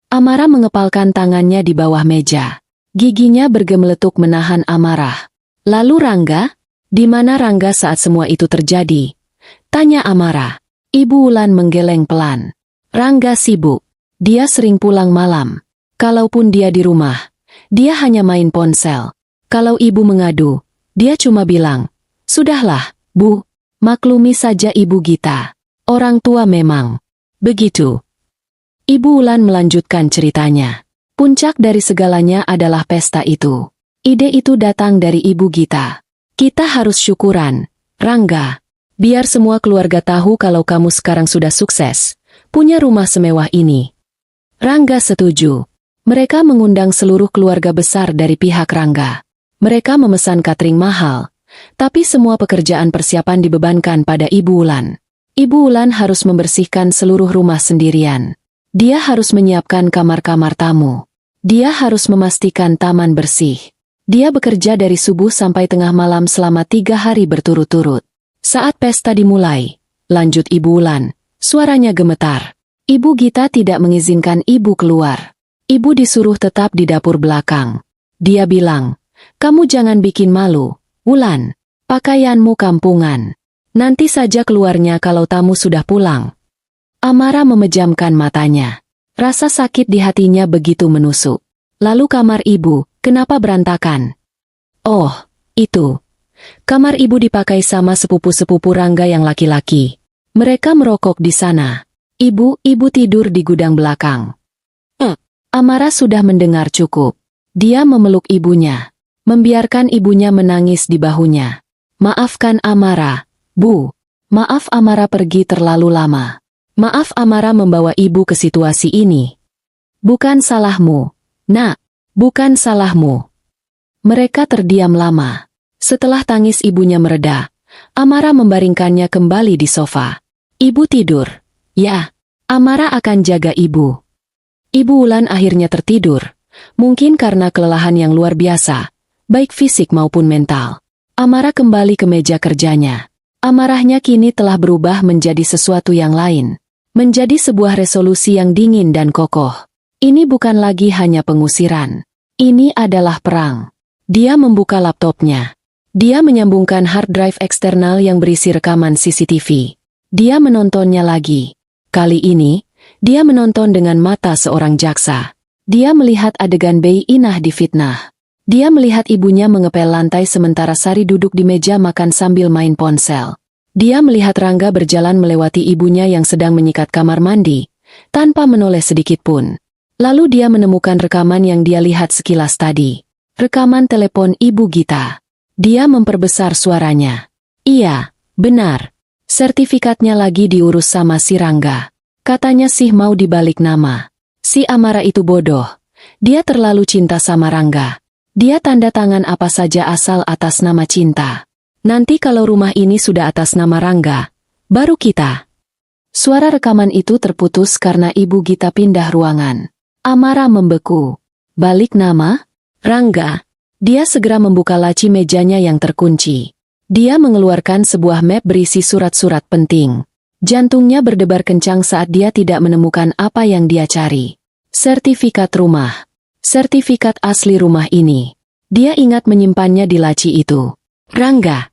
Amara mengepalkan tangannya di bawah meja. Giginya bergemeletuk menahan amarah. Lalu Rangga? Di mana Rangga saat semua itu terjadi? Tanya Amara. Ibu Wulan menggeleng pelan. Rangga sibuk. Dia sering pulang malam. Kalaupun dia di rumah, dia hanya main ponsel. Kalau ibu mengadu, dia cuma bilang, "Sudahlah, Bu, maklumi saja Ibu Gita. Orang tua memang begitu." Ibu Wulan melanjutkan ceritanya. Puncak dari segalanya adalah pesta itu. Ide itu datang dari Ibu Gita. Kita harus syukuran, Rangga. Biar semua keluarga tahu kalau kamu sekarang sudah sukses, punya rumah semewah ini. Rangga setuju. Mereka mengundang seluruh keluarga besar dari pihak Rangga. Mereka memesan catering mahal, tapi semua pekerjaan persiapan dibebankan pada Ibu Wulan. Ibu Wulan harus membersihkan seluruh rumah sendirian. Dia harus menyiapkan kamar-kamar tamu. Dia harus memastikan taman bersih. Dia bekerja dari subuh sampai tengah malam selama 3 hari berturut-turut. Saat pesta dimulai, lanjut Ibu Wulan, suaranya gemetar. Ibu Gita tidak mengizinkan ibu keluar. Ibu disuruh tetap di dapur belakang. Dia bilang, "Kamu jangan bikin malu, Wulan. Pakaianmu kampungan. Nanti saja keluarnya kalau tamu sudah pulang." Amara memejamkan matanya. Rasa sakit di hatinya begitu menusuk. "Lalu kamar ibu, kenapa berantakan?" "Oh, itu. Kamar ibu dipakai sama sepupu-sepupu Rangga yang laki-laki. Mereka merokok di sana. Ibu tidur di gudang belakang." Amara sudah mendengar cukup. Dia memeluk ibunya, membiarkan ibunya menangis di bahunya. "Maafkan Amara, Bu. Maaf Amara pergi terlalu lama. Maaf Amara membawa ibu ke situasi ini. Bukan salahmu, Nak. Bukan salahmu." Mereka terdiam lama. Setelah tangis ibunya mereda, Amara membaringkannya kembali di sofa. "Ibu tidur. Ya, Amara akan jaga ibu." Ibu Wulan akhirnya tertidur, mungkin karena kelelahan yang luar biasa, baik fisik maupun mental. Amara kembali ke meja kerjanya. Amarahnya kini telah berubah menjadi sesuatu yang lain. Menjadi sebuah resolusi yang dingin dan kokoh. Ini bukan lagi hanya pengusiran. Ini adalah perang. Dia membuka laptopnya. Dia menyambungkan hard drive eksternal yang berisi rekaman CCTV. Dia menontonnya lagi. Kali ini, dia menonton dengan mata seorang jaksa. Dia melihat adegan Bei Inah difitnah. Dia melihat ibunya mengepel lantai sementara Sari duduk di meja makan sambil main ponsel. Dia melihat Rangga berjalan melewati ibunya yang sedang menyikat kamar mandi, tanpa menoleh sedikit pun. Lalu dia menemukan rekaman yang dia lihat sekilas tadi. Rekaman telepon Ibu Gita. Dia memperbesar suaranya. "Iya, benar. Sertifikatnya lagi diurus sama si Rangga. Katanya sih mau dibalik nama. Si Amara itu bodoh. Dia terlalu cinta sama Rangga. Dia tanda tangan apa saja asal atas nama cinta. Nanti kalau rumah ini sudah atas nama Rangga, baru kita." Suara rekaman itu terputus karena Ibu Gita pindah ruangan. Amara membeku. Balik nama? Rangga. Dia segera membuka laci mejanya yang terkunci. Dia mengeluarkan sebuah map berisi surat-surat penting. Jantungnya berdebar kencang saat dia tidak menemukan apa yang dia cari. Sertifikat rumah. Sertifikat asli rumah ini. Dia ingat menyimpannya di laci itu. "Rangga."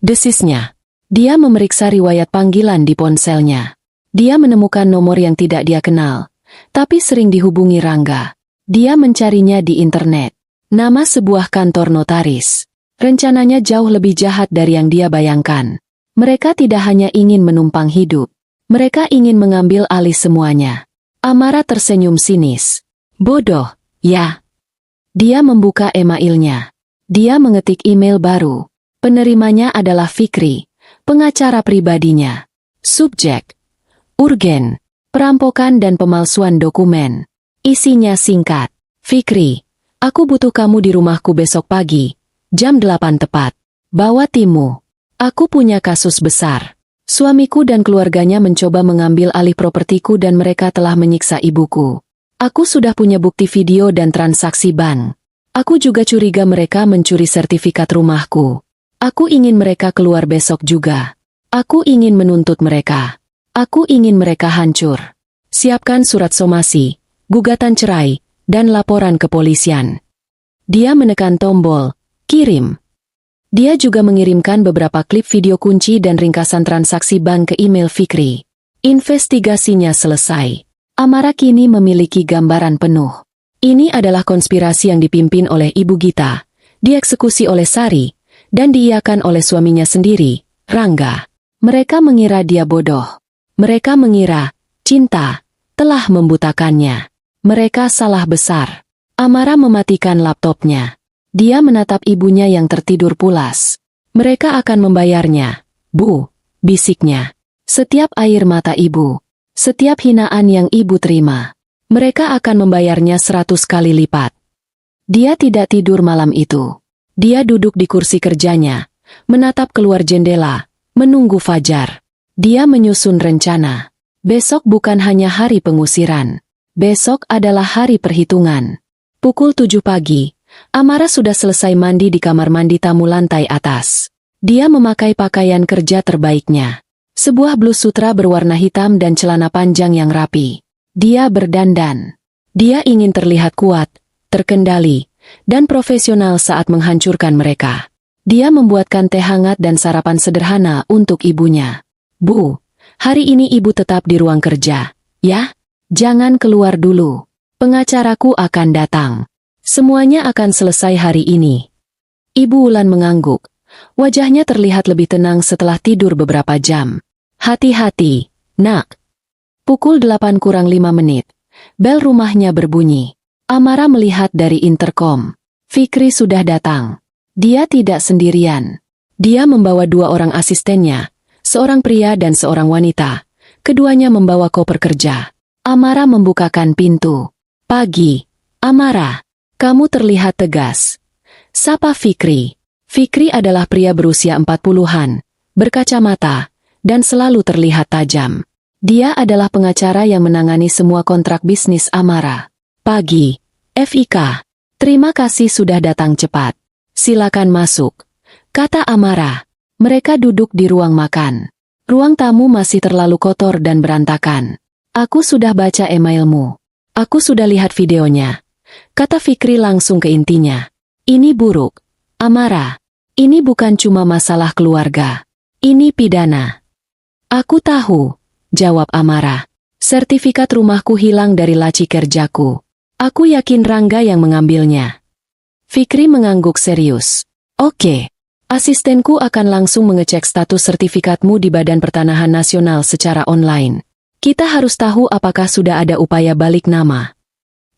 Desisnya. Dia memeriksa riwayat panggilan di ponselnya. Dia menemukan nomor yang tidak dia kenal, tapi sering dihubungi Rangga. Dia mencarinya di internet. Nama sebuah kantor notaris. Rencananya jauh lebih jahat dari yang dia bayangkan. Mereka tidak hanya ingin menumpang hidup. Mereka ingin mengambil alih semuanya. Amara tersenyum sinis. "Bodoh, ya." Dia membuka emailnya. Dia mengetik email baru. Penerimanya adalah Fikri, pengacara pribadinya. Subjek: urgen, perampokan dan pemalsuan dokumen. Isinya singkat. "Fikri, aku butuh kamu di rumahku besok pagi, jam 8 tepat. Bawa timmu. Aku punya kasus besar. Suamiku dan keluarganya mencoba mengambil alih propertiku dan mereka telah menyiksa ibuku. Aku sudah punya bukti video dan transaksi bank. Aku juga curiga mereka mencuri sertifikat rumahku. Aku ingin mereka keluar besok juga. Aku ingin menuntut mereka. Aku ingin mereka hancur. Siapkan surat somasi, gugatan cerai, dan laporan kepolisian." Dia menekan tombol kirim. Dia juga mengirimkan beberapa klip video kunci dan ringkasan transaksi bank ke email Fikri. Investigasinya selesai. Amara kini memiliki gambaran penuh. Ini adalah konspirasi yang dipimpin oleh Ibu Gita, dieksekusi oleh Sari, dan diiyakan oleh suaminya sendiri, Rangga. Mereka mengira dia bodoh. Mereka mengira cinta telah membutakannya. Mereka salah besar. Amara mematikan laptopnya. Dia menatap ibunya yang tertidur pulas. "Mereka akan membayarnya, Bu," bisiknya. "Setiap air mata ibu, setiap hinaan yang ibu terima, mereka akan membayarnya 100 kali lipat." Dia tidak tidur malam itu. Dia duduk di kursi kerjanya, menatap keluar jendela, menunggu fajar. Dia menyusun rencana. Besok bukan hanya hari pengusiran. Besok adalah hari perhitungan. Pukul 7 pagi. Amara sudah selesai mandi di kamar mandi tamu lantai atas. Dia memakai pakaian kerja terbaiknya. Sebuah blus sutra berwarna hitam dan celana panjang yang rapi. Dia berdandan. Dia ingin terlihat kuat, terkendali, dan profesional saat menghancurkan mereka. Dia membuatkan teh hangat dan sarapan sederhana untuk ibunya. "Bu, hari ini ibu tetap di ruang kerja, ya? Jangan keluar dulu. Pengacaraku akan datang. Semuanya akan selesai hari ini." Ibu Wulan mengangguk. Wajahnya terlihat lebih tenang setelah tidur beberapa jam. "Hati-hati, nak." Pukul 8 kurang 5 menit. Bel rumahnya berbunyi. Amara melihat dari interkom. Fikri sudah datang. Dia tidak sendirian. Dia membawa 2 orang asistennya, seorang pria dan seorang wanita. Keduanya membawa koper kerja. Amara membukakan pintu. "Pagi, Amara. Kamu terlihat tegas." Sapa Fikri. Fikri adalah pria berusia 40-an, berkacamata, dan selalu terlihat tajam. Dia adalah pengacara yang menangani semua kontrak bisnis Amara. "Pagi, Fik. Terima kasih sudah datang cepat. Silakan masuk," kata Amara. Mereka duduk di ruang makan. "Ruang tamu masih terlalu kotor dan berantakan. Aku sudah baca emailmu. Aku sudah lihat videonya," kata Fikri langsung ke intinya. "Ini buruk, Amara. Ini bukan cuma masalah keluarga. Ini pidana." "Aku tahu," jawab Amara. "Sertifikat rumahku hilang dari laci kerjaku. Aku yakin Rangga yang mengambilnya." Fikri mengangguk serius. "Oke. Asistenku akan langsung mengecek status sertifikatmu di Badan Pertanahan Nasional secara online. Kita harus tahu apakah sudah ada upaya balik nama."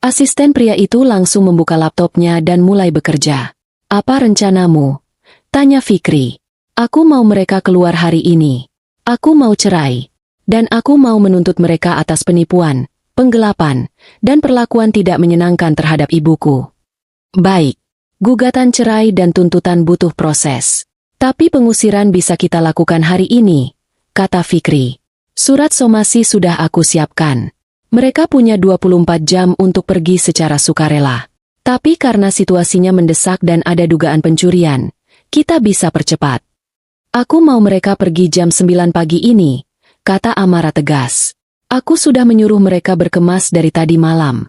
Asisten pria itu langsung membuka laptopnya dan mulai bekerja. "Apa rencanamu?" tanya Fikri. "Aku mau mereka keluar hari ini. Aku mau cerai. Dan aku mau menuntut mereka atas penipuan, penggelapan, dan perlakuan tidak menyenangkan terhadap ibuku." "Baik. Gugatan cerai dan tuntutan butuh proses. Tapi pengusiran bisa kita lakukan hari ini," kata Fikri. "Surat somasi sudah aku siapkan. Mereka punya 24 jam untuk pergi secara sukarela. Tapi karena situasinya mendesak dan ada dugaan pencurian, kita bisa percepat." "Aku mau mereka pergi jam 9 pagi ini," kata Amara tegas. "Aku sudah menyuruh mereka berkemas dari tadi malam."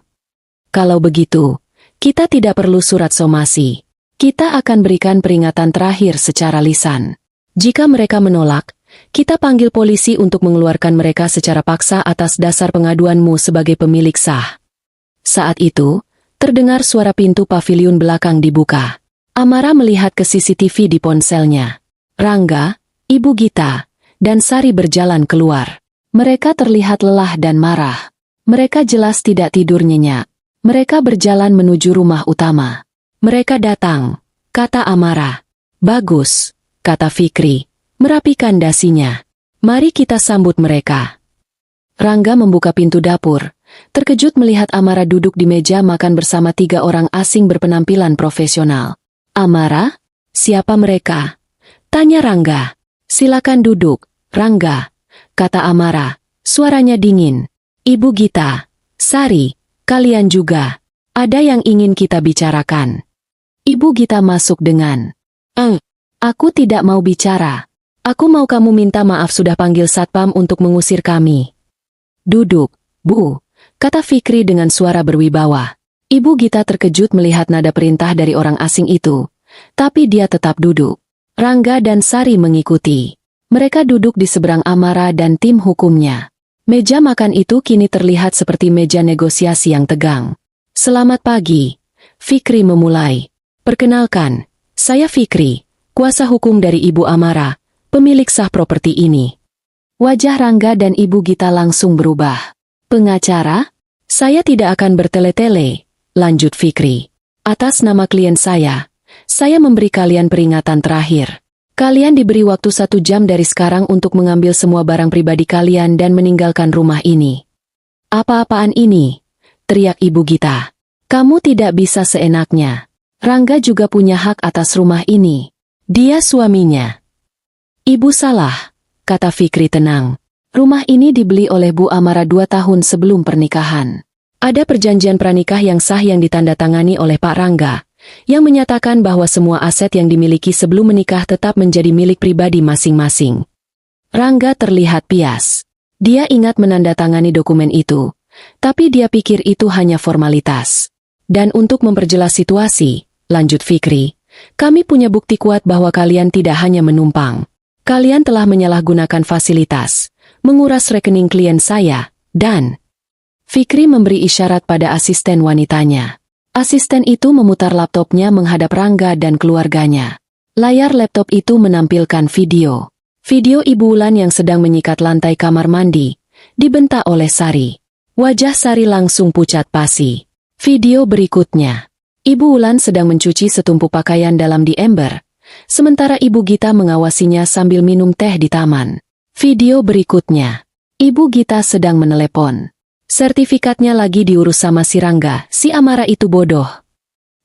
"Kalau begitu, kita tidak perlu surat somasi. Kita akan berikan peringatan terakhir secara lisan. Jika mereka menolak, kita panggil polisi untuk mengeluarkan mereka secara paksa atas dasar pengaduanmu sebagai pemilik sah." Saat itu, terdengar suara pintu paviliun belakang dibuka. Amara melihat ke CCTV di ponselnya. Rangga, Ibu Gita, dan Sari berjalan keluar. Mereka terlihat lelah dan marah. Mereka jelas tidak tidur nyenyak. Mereka berjalan menuju rumah utama. "Mereka datang," kata Amara. "Bagus," kata Fikri, merapikan dasinya. "Mari kita sambut mereka." Rangga membuka pintu dapur, terkejut melihat Amara duduk di meja makan bersama 3 orang asing berpenampilan profesional. "Amara? Siapa mereka?" tanya Rangga. "Silakan duduk, Rangga," kata Amara, suaranya dingin. "Ibu Gita, Sari, kalian juga. Ada yang ingin kita bicarakan." Ibu Gita masuk dengan, Aku tidak mau bicara. Aku mau kamu minta maaf sudah panggil satpam untuk mengusir kami." "Duduk, Bu," kata Fikri dengan suara berwibawa. Ibu Gita terkejut melihat nada perintah dari orang asing itu, tapi dia tetap duduk. Rangga dan Sari mengikuti. Mereka duduk di seberang Amara dan tim hukumnya. Meja makan itu kini terlihat seperti meja negosiasi yang tegang. "Selamat pagi," Fikri memulai. "Perkenalkan, saya Fikri, kuasa hukum dari Ibu Amara, pemilik sah properti ini." Wajah Rangga dan Ibu Gita langsung berubah. "Pengacara? Saya tidak akan bertele-tele," lanjut Fikri. "Atas nama klien saya memberi kalian peringatan terakhir. Kalian diberi waktu 1 jam dari sekarang untuk mengambil semua barang pribadi kalian dan meninggalkan rumah ini." "Apa-apaan ini?" teriak Ibu Gita. "Kamu tidak bisa seenaknya. Rangga juga punya hak atas rumah ini. Dia suaminya." "Ibu salah," kata Fikri tenang. "Rumah ini dibeli oleh Bu Amara 2 tahun sebelum pernikahan. Ada perjanjian pranikah yang sah yang ditandatangani oleh Pak Rangga, yang menyatakan bahwa semua aset yang dimiliki sebelum menikah tetap menjadi milik pribadi masing-masing." Rangga terlihat pias. Dia ingat menandatangani dokumen itu, tapi dia pikir itu hanya formalitas. Dan untuk memperjelas situasi, lanjut Fikri, kami punya bukti kuat bahwa kalian tidak hanya menumpang. Kalian telah menyalahgunakan fasilitas, menguras rekening klien saya, dan... Fikri memberi isyarat pada asisten wanitanya. Asisten itu memutar laptopnya menghadap Rangga dan keluarganya. Layar laptop itu menampilkan video. Video Ibu Wulan yang sedang menyikat lantai kamar mandi, dibentak oleh Sari. Wajah Sari langsung pucat pasi. Video berikutnya. Ibu Wulan sedang mencuci setumpuk pakaian dalam di ember, sementara Ibu Gita mengawasinya sambil minum teh di taman. Video berikutnya. Ibu Gita sedang menelepon. Sertifikatnya lagi diurus sama si Rangga, si Amara itu bodoh.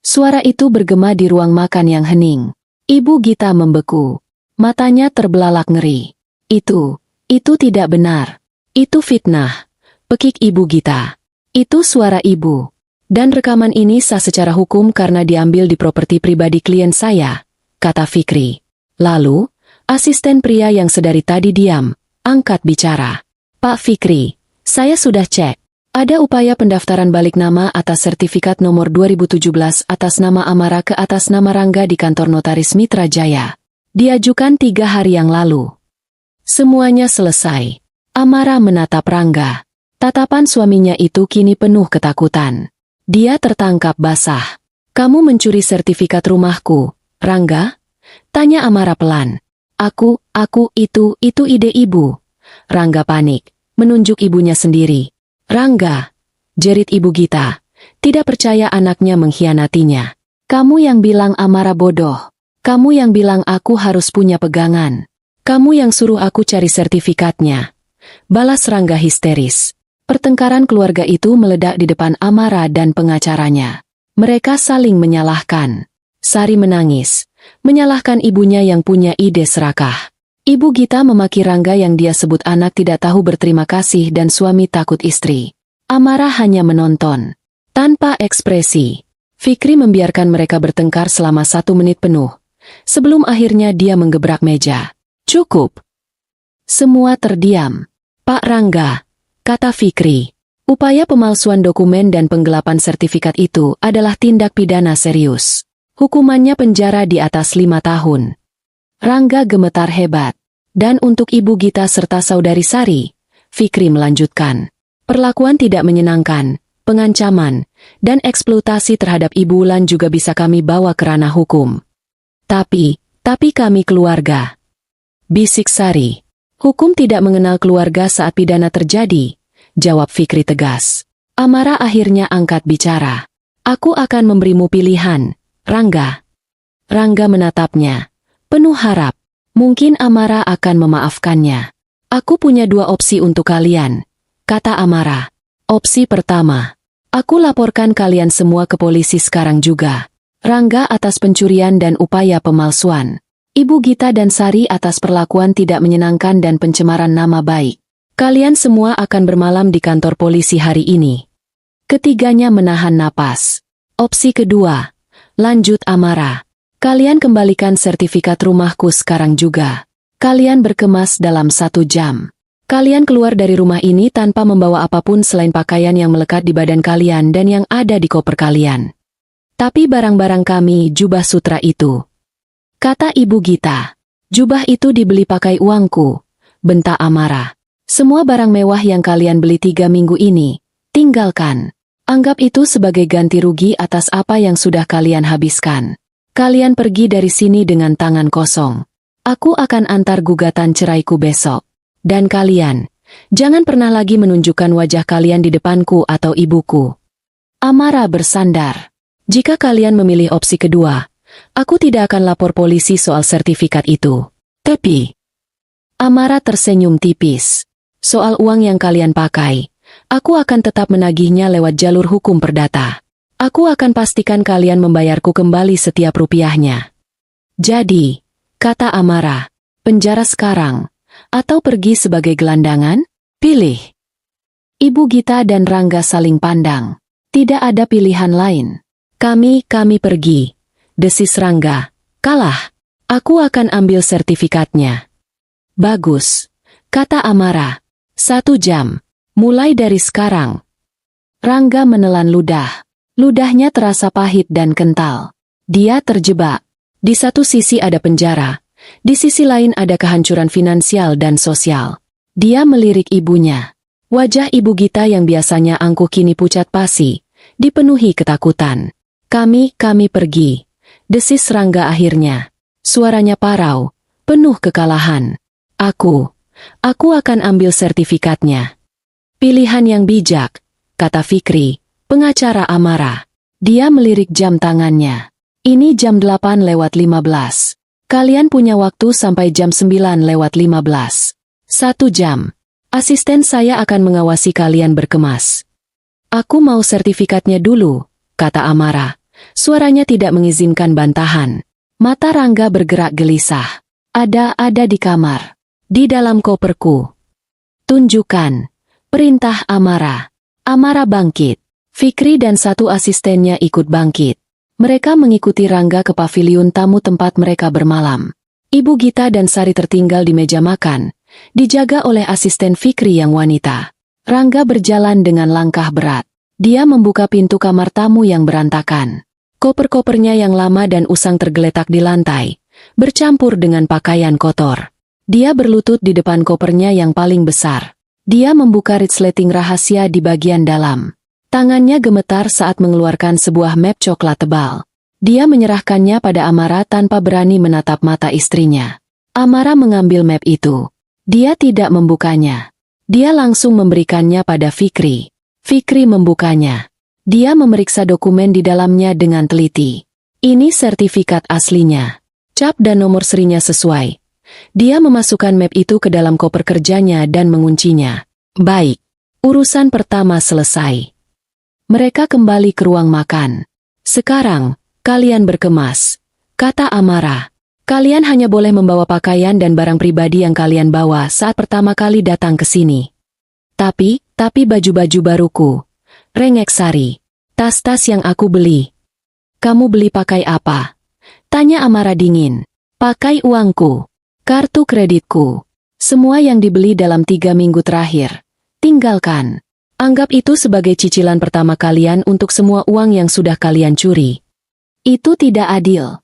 Suara itu bergema di ruang makan yang hening. Ibu Gita membeku. Matanya terbelalak ngeri. Itu tidak benar. Itu fitnah. Pekik Ibu Gita. Itu suara ibu. Dan rekaman ini sah secara hukum karena diambil di properti pribadi klien saya, kata Fikri. Lalu, asisten pria yang sedari tadi diam, angkat bicara. Pak Fikri, saya sudah cek. Ada upaya pendaftaran balik nama atas sertifikat nomor 2017 atas nama Amara ke atas nama Rangga di kantor Notaris Mitra Jaya. Diajukan 3 hari yang lalu. Semuanya selesai. Amara menatap Rangga. Tatapan suaminya itu kini penuh ketakutan. Dia tertangkap basah. Kamu mencuri sertifikat rumahku, Rangga? Tanya Amara pelan. Itu ide ibu. Rangga panik, menunjuk ibunya sendiri. Rangga, jerit Ibu Gita, tidak percaya anaknya mengkhianatinya. Kamu yang bilang Amara bodoh. Kamu yang bilang aku harus punya pegangan. Kamu yang suruh aku cari sertifikatnya. Balas Rangga histeris. Pertengkaran keluarga itu meledak di depan Amara dan pengacaranya. Mereka saling menyalahkan. Sari menangis, menyalahkan ibunya yang punya ide serakah. Ibu Gita memaki Rangga yang dia sebut anak tidak tahu berterima kasih dan suami takut istri. Amara hanya menonton. Tanpa ekspresi. Fikri membiarkan mereka bertengkar selama 1 menit penuh. Sebelum akhirnya dia menggebrak meja. Cukup. Semua terdiam. Pak Rangga, kata Fikri. Upaya pemalsuan dokumen dan penggelapan sertifikat itu adalah tindak pidana serius. Hukumannya penjara di atas 5 tahun. Rangga gemetar hebat. Dan untuk Ibu Gita serta saudari Sari, Fikri melanjutkan. Perlakuan tidak menyenangkan, pengancaman, dan eksploitasi terhadap Ibu Wulan juga bisa kami bawa ke ranah hukum. Tapi kami keluarga. Bisik Sari. Hukum tidak mengenal keluarga saat pidana terjadi, jawab Fikri tegas. Amara akhirnya angkat bicara. Aku akan memberimu pilihan, Rangga. Rangga menatapnya. Penuh harap, mungkin Amara akan memaafkannya. Aku punya 2 opsi untuk kalian, kata Amara. Opsi pertama, aku laporkan kalian semua ke polisi sekarang juga. Rangga atas pencurian dan upaya pemalsuan. Ibu Gita dan Sari atas perlakuan tidak menyenangkan dan pencemaran nama baik. Kalian semua akan bermalam di kantor polisi hari ini. Ketiganya menahan napas. Opsi kedua, lanjut Amara. Kalian kembalikan sertifikat rumahku sekarang juga. Kalian berkemas dalam 1 jam. Kalian keluar dari rumah ini tanpa membawa apapun selain pakaian yang melekat di badan kalian dan yang ada di koper kalian. Tapi barang-barang kami jubah sutra itu. Kata Ibu Gita. Jubah itu dibeli pakai uangku, bentak Amara. Semua barang mewah yang kalian beli 3 minggu ini, tinggalkan. Anggap itu sebagai ganti rugi atas apa yang sudah kalian habiskan. Kalian pergi dari sini dengan tangan kosong. Aku akan antar gugatan ceraiku besok. Dan kalian, jangan pernah lagi menunjukkan wajah kalian di depanku atau ibuku. Amara bersandar. Jika kalian memilih opsi kedua, aku tidak akan lapor polisi soal sertifikat itu. Tapi, Amara tersenyum tipis. Soal uang yang kalian pakai, aku akan tetap menagihnya lewat jalur hukum perdata. Aku akan pastikan kalian membayarku kembali setiap rupiahnya. Jadi, kata Amara, penjara sekarang, atau pergi sebagai gelandangan? Pilih. Ibu Gita dan Rangga saling pandang. Tidak ada pilihan lain. Kami pergi. Desis Rangga. Kalah. Aku akan ambil sertifikatnya. Bagus, kata Amara. 1 jam. Mulai dari sekarang. Rangga menelan ludah. Ludahnya terasa pahit dan kental. Dia terjebak. Di satu sisi ada penjara, di sisi lain ada kehancuran finansial dan sosial. Dia melirik ibunya. Wajah Ibu Gita yang biasanya angkuh kini pucat pasi, dipenuhi ketakutan. Kami pergi. Desis Rangga akhirnya. Suaranya parau, penuh kekalahan. Aku akan ambil sertifikatnya. Pilihan yang bijak, kata Fikri, pengacara Amara. Dia melirik jam tangannya. Ini jam 8:15. Kalian punya waktu sampai jam 9:15. 1 jam. Asisten saya akan mengawasi kalian berkemas. Aku mau sertifikatnya dulu, kata Amara. Suaranya tidak mengizinkan bantahan. Mata Rangga bergerak gelisah. Ada di kamar. Di dalam koperku. Tunjukkan. Perintah Amara. Amara bangkit. Fikri dan satu asistennya ikut bangkit. Mereka mengikuti Rangga ke paviliun tamu tempat mereka bermalam. Ibu Gita dan Sari tertinggal di meja makan, dijaga oleh asisten Fikri yang wanita. Rangga berjalan dengan langkah berat. Dia membuka pintu kamar tamu yang berantakan. Koper-kopernya yang lama dan usang tergeletak di lantai, bercampur dengan pakaian kotor. Dia berlutut di depan kopernya yang paling besar. Dia membuka resleting rahasia di bagian dalam. Tangannya gemetar saat mengeluarkan sebuah map coklat tebal. Dia menyerahkannya pada Amara tanpa berani menatap mata istrinya. Amara mengambil map itu. Dia tidak membukanya. Dia langsung memberikannya pada Fikri. Fikri membukanya. Dia memeriksa dokumen di dalamnya dengan teliti. Ini sertifikat aslinya. Cap dan nomor serinya sesuai. Dia memasukkan map itu ke dalam koper kerjanya dan menguncinya. Baik. Urusan pertama selesai. Mereka kembali ke ruang makan. Sekarang, kalian berkemas, kata Amara. Kalian hanya boleh membawa pakaian dan barang pribadi yang kalian bawa saat pertama kali datang ke sini. Tapi baju-baju baruku. Rengek Sari. Tas-tas yang aku beli. Kamu beli pakai apa? Tanya Amara dingin. Pakai uangku. Kartu kreditku. Semua yang dibeli dalam 3 minggu terakhir. Tinggalkan. Anggap itu sebagai cicilan pertama kalian untuk semua uang yang sudah kalian curi. Itu tidak adil.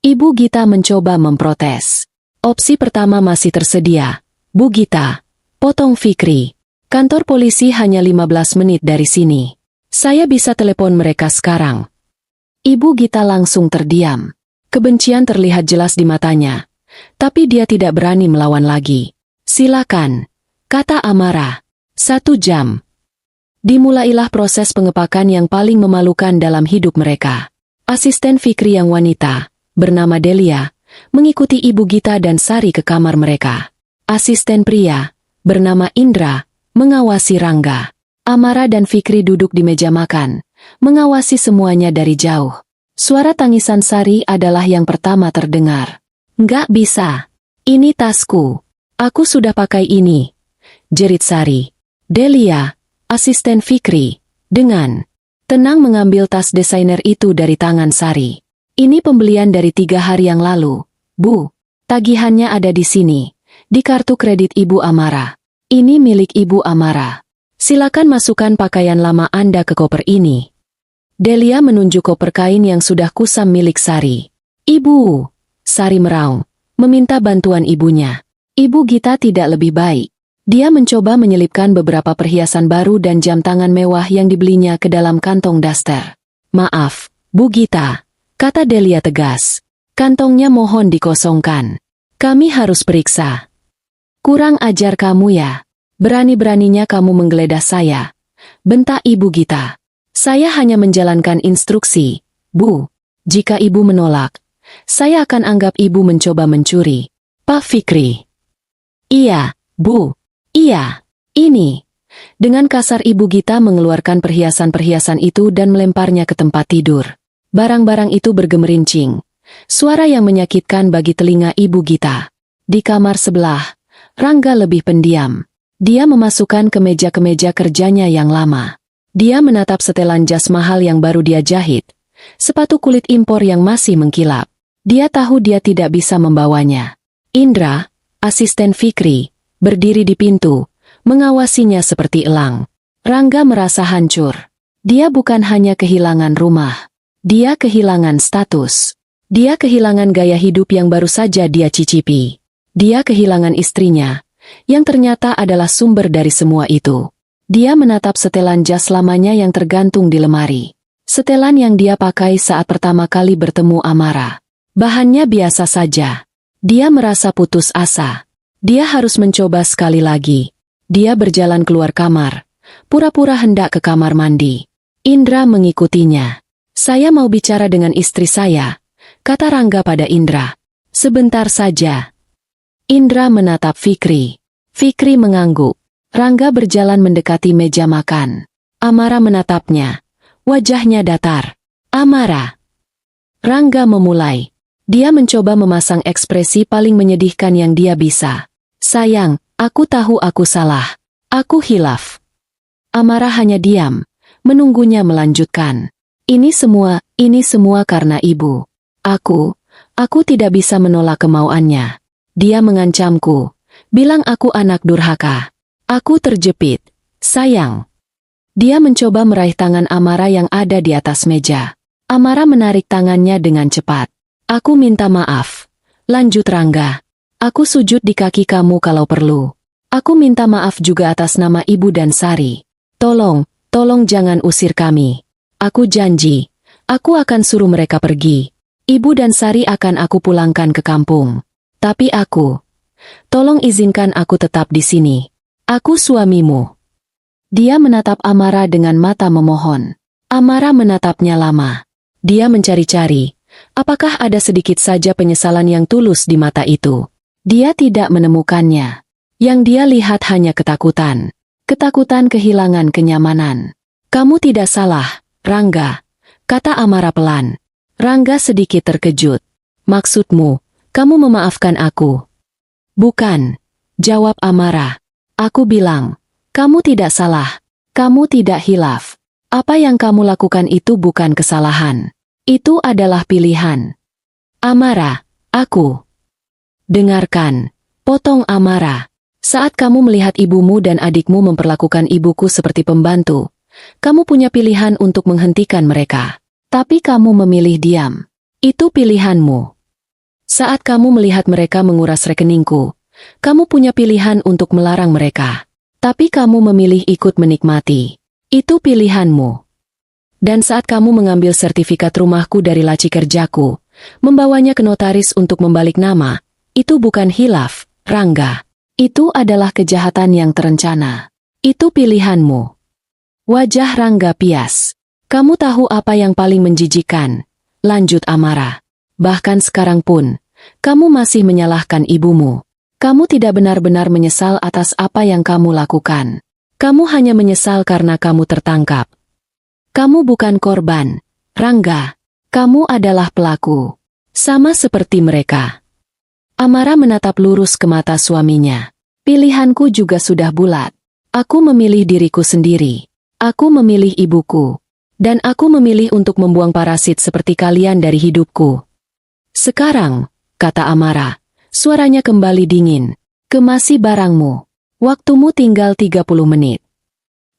Ibu Gita mencoba memprotes. Opsi pertama masih tersedia. Bu Gita, potong Fikri. Kantor polisi hanya 15 menit dari sini. Saya bisa telepon mereka sekarang. Ibu Gita langsung terdiam. Kebencian terlihat jelas di matanya. Tapi dia tidak berani melawan lagi. Silakan, kata Amara. 1 jam. Dimulailah proses pengepakan yang paling memalukan dalam hidup mereka. Asisten Fikri yang wanita, bernama Delia, mengikuti Ibu Gita dan Sari ke kamar mereka. Asisten pria, bernama Indra, mengawasi Rangga. Amara dan Fikri duduk di meja makan, mengawasi semuanya dari jauh. Suara tangisan Sari adalah yang pertama terdengar. Nggak bisa. Ini tasku. Aku sudah pakai ini, jerit Sari. Delia, asisten Fikri, dengan tenang mengambil tas desainer itu dari tangan Sari. Ini pembelian dari 3 hari yang lalu. Bu, tagihannya ada di sini, di kartu kredit Ibu Amara. Ini milik Ibu Amara. Silakan masukkan pakaian lama Anda ke koper ini. Delia menunjuk koper kain yang sudah kusam milik Sari. Ibu, Sari meraung, meminta bantuan ibunya. Ibu Gita tidak lebih baik. Dia mencoba menyelipkan beberapa perhiasan baru dan jam tangan mewah yang dibelinya ke dalam kantong daster. Maaf, Bu Gita, kata Delia tegas. Kantongnya mohon dikosongkan. Kami harus periksa. Kurang ajar kamu ya. Berani-beraninya kamu menggeledah saya. Bentak Ibu Gita. Saya hanya menjalankan instruksi, Bu. Jika Ibu menolak, saya akan anggap Ibu mencoba mencuri. Pak Fikri. Iya, Bu. Iya, ini. Dengan kasar Ibu Gita mengeluarkan perhiasan-perhiasan itu dan melemparnya ke tempat tidur. Barang-barang itu bergemerincing. Suara yang menyakitkan bagi telinga Ibu Gita. Di kamar sebelah, Rangga lebih pendiam. Dia memasukkan kemeja-kemeja kerjanya yang lama. Dia menatap setelan jas mahal yang baru dia jahit. Sepatu kulit impor yang masih mengkilap. Dia tahu dia tidak bisa membawanya. Indra, asisten Fikri, berdiri di pintu, mengawasinya seperti elang. Rangga merasa hancur. Dia bukan hanya kehilangan rumah. Dia kehilangan status. Dia kehilangan gaya hidup yang baru saja dia cicipi. Dia kehilangan istrinya, yang ternyata adalah sumber dari semua itu. Dia menatap setelan jas lamanya yang tergantung di lemari. Setelan yang dia pakai saat pertama kali bertemu Amara. Bahannya biasa saja. Dia merasa putus asa. Dia harus mencoba sekali lagi. Dia berjalan keluar kamar, pura-pura hendak ke kamar mandi. Indra mengikutinya. "Saya mau bicara dengan istri saya," kata Rangga pada Indra. "Sebentar saja." Indra menatap Fikri. Fikri mengangguk. Rangga berjalan mendekati meja makan. Amara menatapnya. Wajahnya datar. "Amara." Rangga memulai. Dia mencoba memasang ekspresi paling menyedihkan yang dia bisa. "Sayang, aku tahu aku salah. Aku hilaf." Amara hanya diam, menunggunya melanjutkan. Ini semua karena ibu. Aku tidak bisa menolak kemauannya. Dia mengancamku, bilang aku anak durhaka. Aku terjepit. Sayang." Dia mencoba meraih tangan Amara yang ada di atas meja. Amara menarik tangannya dengan cepat. "Aku minta maaf," lanjut Rangga. "Aku sujud di kaki kamu kalau perlu. Aku minta maaf juga atas nama Ibu dan Sari. Tolong jangan usir kami. Aku janji, aku akan suruh mereka pergi. Ibu dan Sari akan aku pulangkan ke kampung. Tapi tolong izinkan aku tetap di sini. Aku suamimu." Dia menatap Amara dengan mata memohon. Amara menatapnya lama. Dia mencari-cari, apakah ada sedikit saja penyesalan yang tulus di mata itu. Dia tidak menemukannya. Yang dia lihat hanya ketakutan. Ketakutan kehilangan kenyamanan. "Kamu tidak salah, Rangga," kata Amara pelan. Rangga sedikit terkejut. "Maksudmu, kamu memaafkan aku?" "Bukan," jawab Amara. "Aku bilang, kamu tidak salah. Kamu tidak hilaf. Apa yang kamu lakukan itu bukan kesalahan. Itu adalah pilihan." "Amara, aku..." "Dengarkan," potong Amara. "Saat kamu melihat ibumu dan adikmu memperlakukan ibuku seperti pembantu, kamu punya pilihan untuk menghentikan mereka. Tapi kamu memilih diam. Itu pilihanmu. Saat kamu melihat mereka menguras rekeningku, kamu punya pilihan untuk melarang mereka. Tapi kamu memilih ikut menikmati. Itu pilihanmu. Dan saat kamu mengambil sertifikat rumahku dari laci kerjaku, membawanya ke notaris untuk membalik nama, itu bukan hilaf, Rangga. Itu adalah kejahatan yang terencana. Itu pilihanmu." Wajah Rangga pias. "Kamu tahu apa yang paling menjijikkan?" lanjut Amara. "Bahkan sekarang pun, kamu masih menyalahkan ibumu. Kamu tidak benar-benar menyesal atas apa yang kamu lakukan. Kamu hanya menyesal karena kamu tertangkap. Kamu bukan korban, Rangga. Kamu adalah pelaku. Sama seperti mereka." Amara menatap lurus ke mata suaminya. "Pilihanku juga sudah bulat. Aku memilih diriku sendiri. Aku memilih ibuku. Dan aku memilih untuk membuang parasit seperti kalian dari hidupku. Sekarang," kata Amara, suaranya kembali dingin, "kemasi barangmu. Waktumu tinggal 30 menit."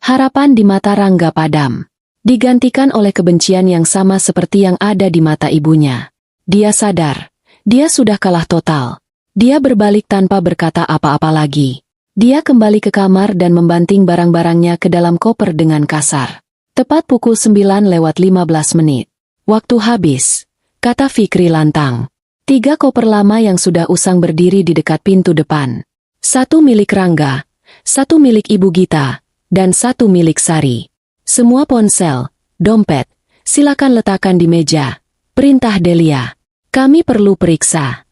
Harapan di mata Rangga padam. Digantikan oleh kebencian yang sama seperti yang ada di mata ibunya. Dia sadar. Dia sudah kalah total. Dia berbalik tanpa berkata apa-apa lagi. Dia kembali ke kamar dan membanting barang-barangnya ke dalam koper dengan kasar. Tepat pukul 9:15. "Waktu habis," kata Fikri lantang. 3 koper lama yang sudah usang berdiri di dekat pintu depan. 1 milik Rangga, 1 milik Ibu Gita, dan 1 milik Sari. "Semua ponsel, dompet, silakan letakkan di meja," perintah Delia. "Kami perlu periksa."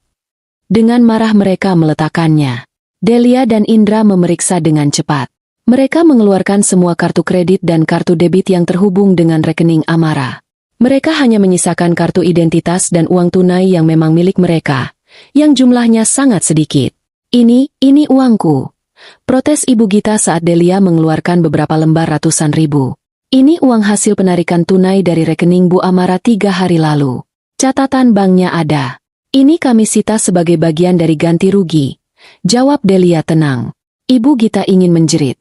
Dengan marah mereka meletakkannya. Delia dan Indra memeriksa dengan cepat. Mereka mengeluarkan semua kartu kredit dan kartu debit yang terhubung dengan rekening Amara. Mereka hanya menyisakan kartu identitas dan uang tunai yang memang milik mereka, yang jumlahnya sangat sedikit. Ini uangku," protes Ibu Gita saat Delia mengeluarkan beberapa lembar ratusan ribu. "Ini uang hasil penarikan tunai dari rekening Bu Amara 3 hari lalu. Catatan banknya ada. Ini kami sita sebagai bagian dari ganti rugi," jawab Delia tenang. Ibu Gita ingin menjerit,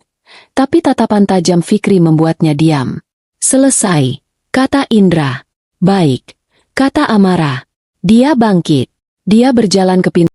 tapi tatapan tajam Fikri membuatnya diam. Selesai, kata Indra. Baik, kata Amara. Dia bangkit. Dia berjalan ke pintu.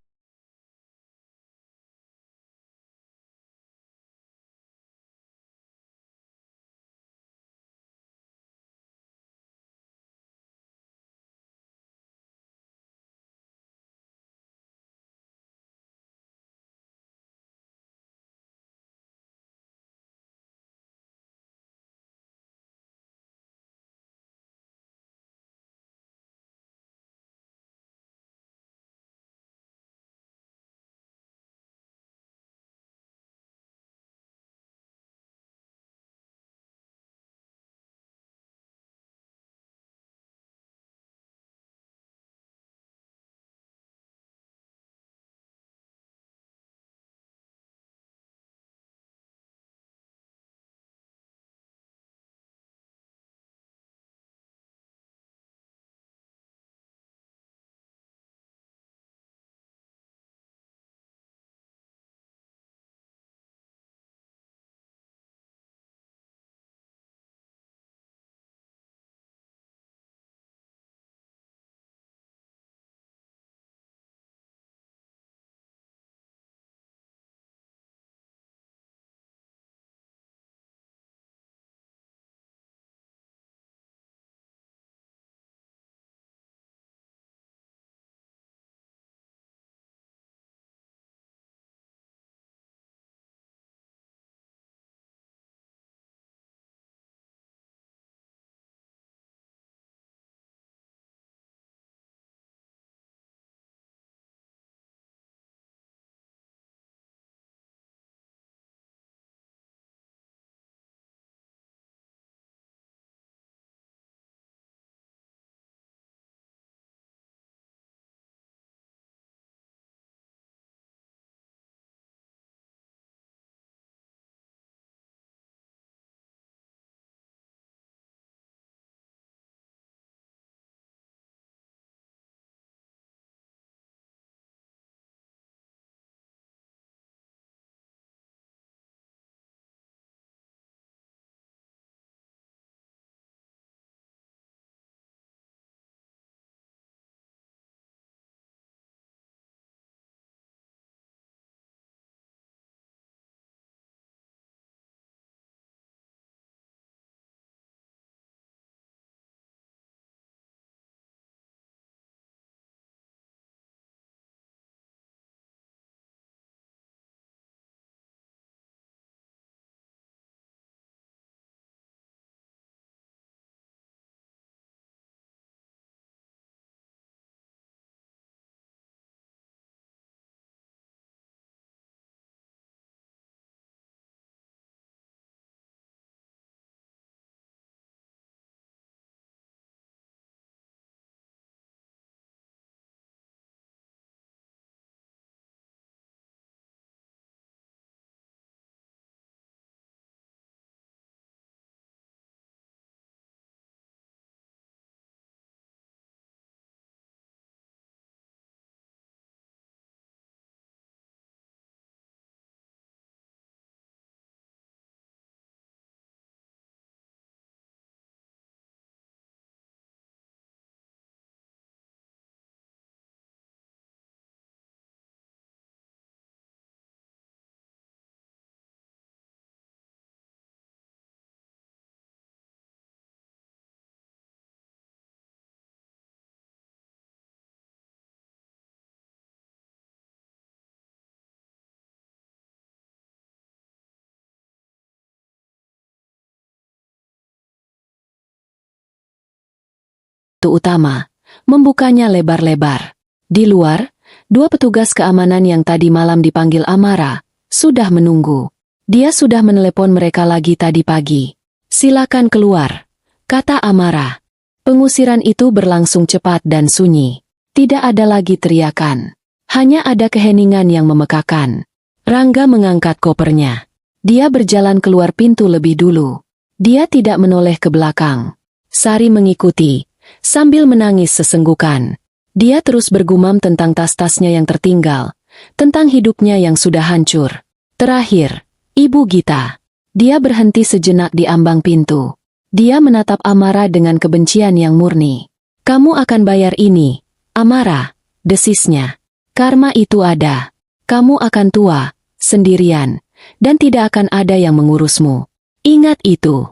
Utama, membukanya lebar-lebar. Di luar, dua petugas keamanan yang tadi malam dipanggil Amara, sudah menunggu. Dia sudah menelepon mereka lagi tadi pagi. Silakan keluar, kata Amara. Pengusiran itu berlangsung cepat dan sunyi. Tidak ada lagi teriakan. Hanya ada keheningan yang memekakan. Rangga mengangkat kopernya. Dia berjalan keluar pintu lebih dulu. Dia tidak menoleh ke belakang. Sari mengikuti. Sambil menangis sesenggukan, dia terus bergumam tentang tas-tasnya yang tertinggal, tentang hidupnya yang sudah hancur. Terakhir, Ibu Gita. Dia berhenti sejenak di ambang pintu. Dia menatap Amara dengan kebencian yang murni. Kamu akan bayar ini, Amara, desisnya. Karma itu ada. Kamu akan tua, sendirian, dan tidak akan ada yang mengurusmu. Ingat itu.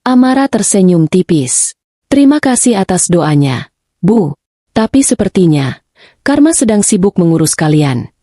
Amara tersenyum tipis. Terima kasih atas doanya, Bu. Tapi sepertinya, Karma sedang sibuk mengurus kalian.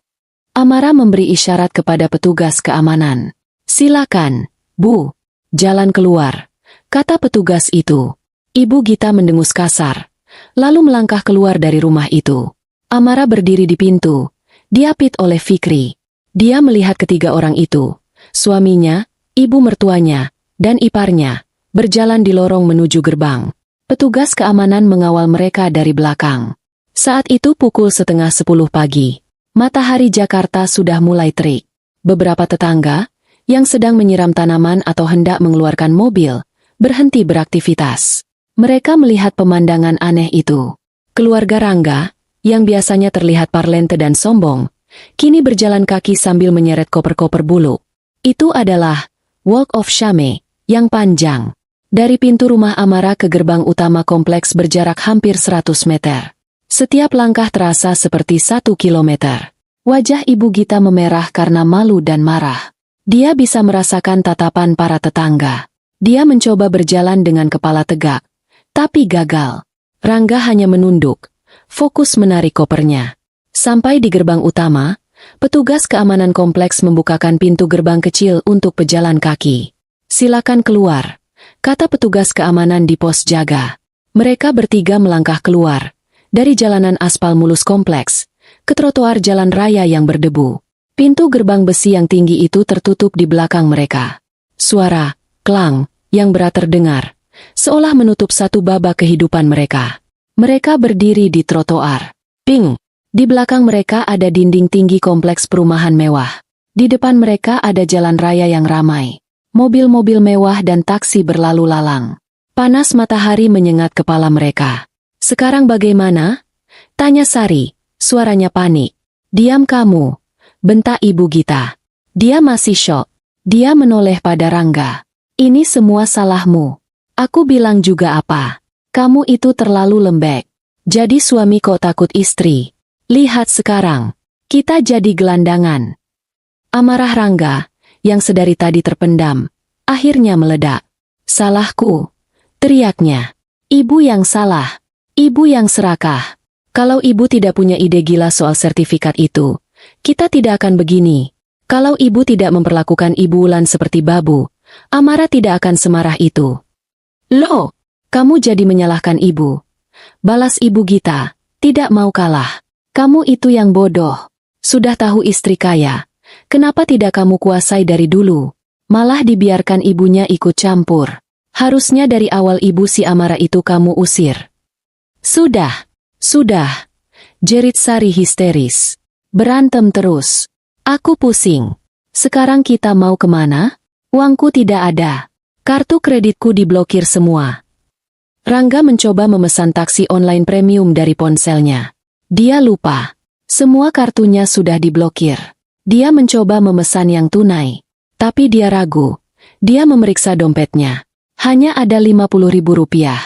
Amara memberi isyarat kepada petugas keamanan. Silakan, Bu. Jalan keluar, kata petugas itu. Ibu Gita mendengus kasar, lalu melangkah keluar dari rumah itu. Amara berdiri di pintu, diapit oleh Fikri. Dia melihat ketiga orang itu, suaminya, ibu mertuanya, dan iparnya, berjalan di lorong menuju gerbang. Petugas keamanan mengawal mereka dari belakang. Saat itu pukul 9:30 pagi. Matahari Jakarta sudah mulai terik. Beberapa tetangga, yang sedang menyiram tanaman atau hendak mengeluarkan mobil, berhenti beraktivitas. Mereka melihat pemandangan aneh itu. Keluarga Rangga, yang biasanya terlihat parlente dan sombong, kini berjalan kaki sambil menyeret koper-koper bulu. Itu adalah Walk of Shame yang panjang. Dari pintu rumah Amara ke gerbang utama kompleks berjarak hampir 100 meter. Setiap langkah terasa seperti 1 kilometer. Wajah Ibu Gita memerah karena malu dan marah. Dia bisa merasakan tatapan para tetangga. Dia mencoba berjalan dengan kepala tegak, tapi gagal. Rangga hanya menunduk, fokus menarik kopernya. Sampai di gerbang utama, petugas keamanan kompleks membukakan pintu gerbang kecil untuk pejalan kaki. Silakan keluar, kata petugas keamanan di pos jaga. Mereka bertiga melangkah keluar, dari jalanan aspal mulus kompleks, ke trotoar jalan raya yang berdebu. Pintu gerbang besi yang tinggi itu tertutup di belakang mereka. Suara, klang, yang berat terdengar, seolah menutup satu babak kehidupan mereka. Mereka berdiri di trotoar. Ping! Di belakang mereka ada dinding tinggi kompleks perumahan mewah. Di depan mereka ada jalan raya yang ramai. Mobil-mobil mewah dan taksi berlalu lalang. Panas matahari menyengat kepala mereka. Sekarang bagaimana? Tanya Sari, suaranya panik. Diam kamu, bentak Ibu Gita. Dia masih syok. Dia menoleh pada Rangga. Ini semua salahmu. Aku bilang juga apa? Kamu itu terlalu lembek. Jadi suami kok takut istri. Lihat sekarang, kita jadi gelandangan. Amarah Rangga, yang sedari tadi terpendam, akhirnya meledak. Salahku, teriaknya. Ibu yang salah. Ibu yang serakah. Kalau ibu tidak punya ide gila soal sertifikat itu, kita tidak akan begini. Kalau ibu tidak memperlakukan Ibu Wulan seperti babu, Amara tidak akan semarah itu. Loh, kamu jadi menyalahkan ibu. Balas Ibu Gita, tidak mau kalah. Kamu itu yang bodoh. Sudah tahu istri kaya, kenapa tidak kamu kuasai dari dulu? Malah dibiarkan ibunya ikut campur. Harusnya dari awal ibu si Amara itu kamu usir. Sudah, jerit Sari histeris. Berantem terus. Aku pusing. Sekarang kita mau kemana? Uangku tidak ada. Kartu kreditku diblokir semua. Rangga mencoba memesan taksi online premium dari ponselnya. Dia lupa. Semua kartunya sudah diblokir. Dia mencoba memesan yang tunai. Tapi dia ragu. Dia memeriksa dompetnya. Hanya ada 50.000 rupiah.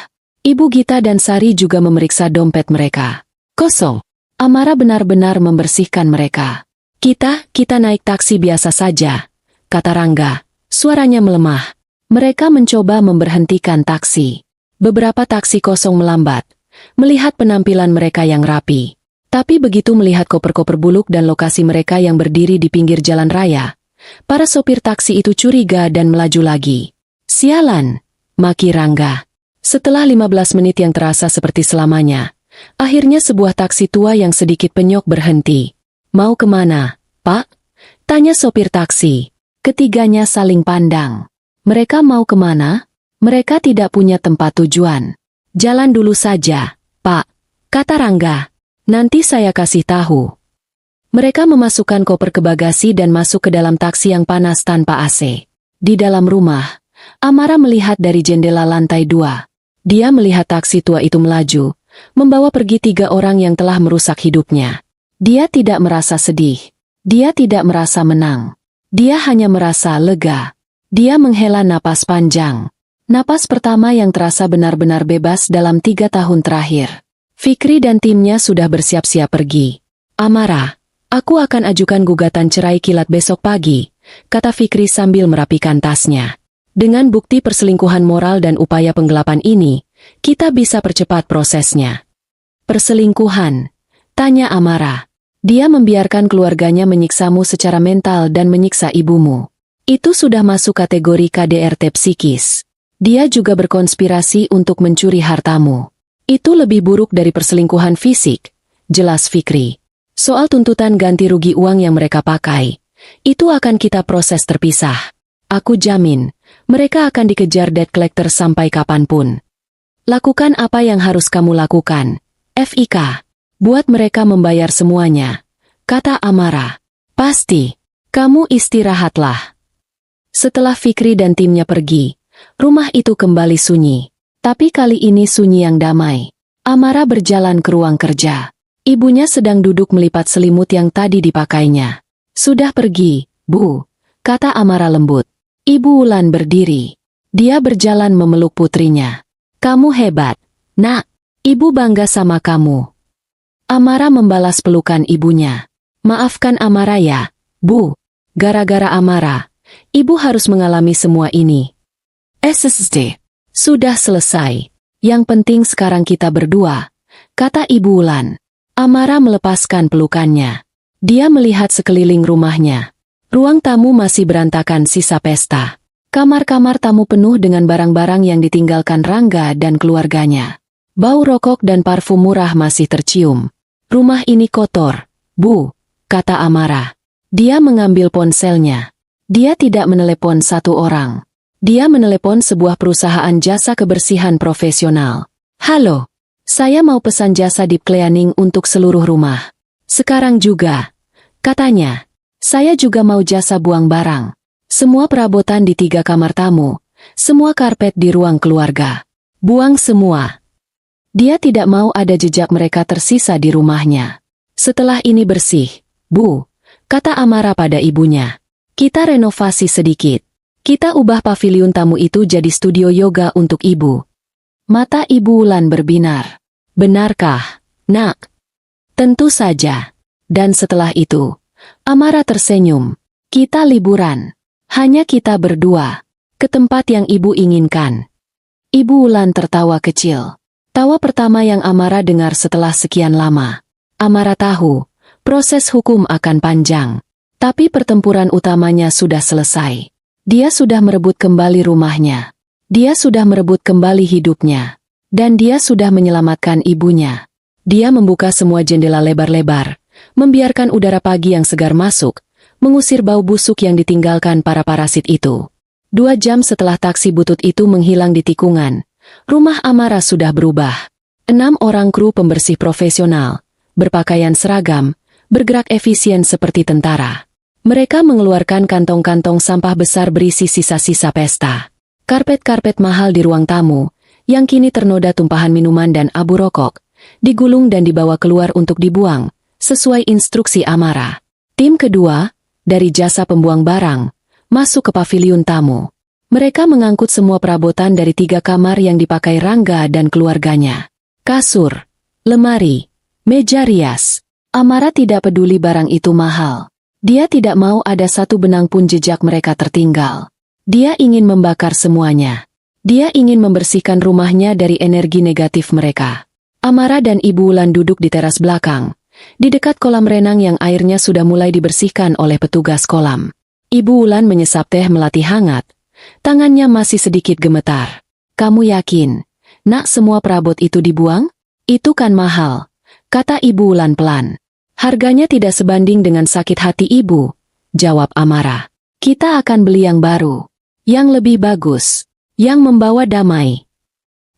Ibu Gita dan Sari juga memeriksa dompet mereka. Kosong. Amara benar-benar membersihkan mereka. Kita naik taksi biasa saja, kata Rangga. Suaranya melemah. Mereka mencoba memberhentikan taksi. Beberapa taksi kosong melambat, melihat penampilan mereka yang rapi. Tapi begitu melihat koper-koper buluk dan lokasi mereka yang berdiri di pinggir jalan raya, para sopir taksi itu curiga dan melaju lagi. Sialan, maki Rangga. Setelah 15 menit yang terasa seperti selamanya, akhirnya sebuah taksi tua yang sedikit penyok berhenti. Mau kemana, Pak? Tanya sopir taksi. Ketiganya saling pandang. Mereka mau kemana? Mereka tidak punya tempat tujuan. Jalan dulu saja, Pak, kata Rangga. Nanti saya kasih tahu. Mereka memasukkan koper ke bagasi dan masuk ke dalam taksi yang panas tanpa AC. Di dalam rumah, Amara melihat dari jendela lantai 2. Dia melihat taksi tua itu melaju, membawa pergi 3 orang yang telah merusak hidupnya. Dia tidak merasa sedih. Dia tidak merasa menang. Dia hanya merasa lega. Dia menghela napas panjang. Napas pertama yang terasa benar-benar bebas dalam 3 tahun terakhir. Fikri dan timnya sudah bersiap-siap pergi. Amara, aku akan ajukan gugatan cerai kilat besok pagi, kata Fikri sambil merapikan tasnya. Dengan bukti perselingkuhan moral dan upaya penggelapan ini, kita bisa percepat prosesnya. Perselingkuhan? Tanya Amara. Dia membiarkan keluarganya menyiksamu secara mental dan menyiksa ibumu. Itu sudah masuk kategori KDRT psikis. Dia juga berkonspirasi untuk mencuri hartamu. Itu lebih buruk dari perselingkuhan fisik, jelas Fikri. Soal tuntutan ganti rugi uang yang mereka pakai, itu akan kita proses terpisah. Aku jamin, mereka akan dikejar debt collector sampai kapanpun. Lakukan apa yang harus kamu lakukan, FIK. Buat mereka membayar semuanya, kata Amara. Pasti, kamu istirahatlah. Setelah Fikri dan timnya pergi, rumah itu kembali sunyi. Tapi kali ini sunyi yang damai. Amara berjalan ke ruang kerja. Ibunya sedang duduk melipat selimut yang tadi dipakainya. Sudah pergi, Bu, kata Amara lembut. Ibu Wulan berdiri. Dia berjalan memeluk putrinya. Kamu hebat, Nak. Ibu bangga sama kamu. Amara membalas pelukan ibunya. Maafkan Amara ya, Bu. Gara-gara Amara, Ibu harus mengalami semua ini. SSD. Sudah selesai. Yang penting sekarang kita berdua, kata Ibu Wulan. Amara melepaskan pelukannya. Dia melihat sekeliling rumahnya. Ruang tamu masih berantakan sisa pesta. Kamar-kamar tamu penuh dengan barang-barang yang ditinggalkan Rangga dan keluarganya. Bau rokok dan parfum murah masih tercium. Rumah ini kotor, Bu, kata Amara. Dia mengambil ponselnya. Dia tidak menelepon satu orang. Dia menelepon sebuah perusahaan jasa kebersihan profesional. Halo, saya mau pesan jasa deep cleaning untuk seluruh rumah. Sekarang juga, katanya. Saya juga mau jasa buang barang. Semua perabotan di 3 kamar tamu, semua karpet di ruang keluarga. Buang semua. Dia tidak mau ada jejak mereka tersisa di rumahnya. Setelah ini bersih, Bu, kata Amara pada ibunya. Kita renovasi sedikit. Kita ubah paviliun tamu itu jadi studio yoga untuk ibu. Mata Ibu Wulan berbinar. Benarkah, Nak? Tentu saja. Dan setelah itu, Amara tersenyum. Kita liburan. Hanya kita berdua. Ke tempat yang ibu inginkan. Ibu Wulan tertawa kecil. Tawa pertama yang Amara dengar setelah sekian lama. Amara tahu, proses hukum akan panjang. Tapi pertempuran utamanya sudah selesai. Dia sudah merebut kembali rumahnya. Dia sudah merebut kembali hidupnya. Dan dia sudah menyelamatkan ibunya. Dia membuka semua jendela lebar-lebar, membiarkan udara pagi yang segar masuk, mengusir bau busuk yang ditinggalkan para parasit itu. 2 jam setelah taksi butut itu menghilang di tikungan, rumah Amara sudah berubah. 6 orang kru pembersih profesional, berpakaian seragam, bergerak efisien seperti tentara. Mereka mengeluarkan kantong-kantong sampah besar berisi sisa-sisa pesta. Karpet-karpet mahal di ruang tamu, yang kini ternoda tumpahan minuman dan abu rokok, digulung dan dibawa keluar untuk dibuang, sesuai instruksi Amara. Tim kedua, dari jasa pembuang barang, masuk ke paviliun tamu. Mereka mengangkut semua perabotan dari 3 kamar yang dipakai Rangga dan keluarganya. Kasur, lemari, meja rias. Amara tidak peduli barang itu mahal. Dia tidak mau ada satu benang pun jejak mereka tertinggal. Dia ingin membakar semuanya. Dia ingin membersihkan rumahnya dari energi negatif mereka. Amara dan Ibu Wulan duduk di teras belakang, di dekat kolam renang yang airnya sudah mulai dibersihkan oleh petugas kolam. Ibu Wulan menyesap teh melati hangat. Tangannya masih sedikit gemetar. Kamu yakin, Nak, semua perabot itu dibuang? Itu kan mahal, kata Ibu Wulan pelan. Harganya tidak sebanding dengan sakit hati ibu, jawab Amara. Kita akan beli yang baru, yang lebih bagus, yang membawa damai.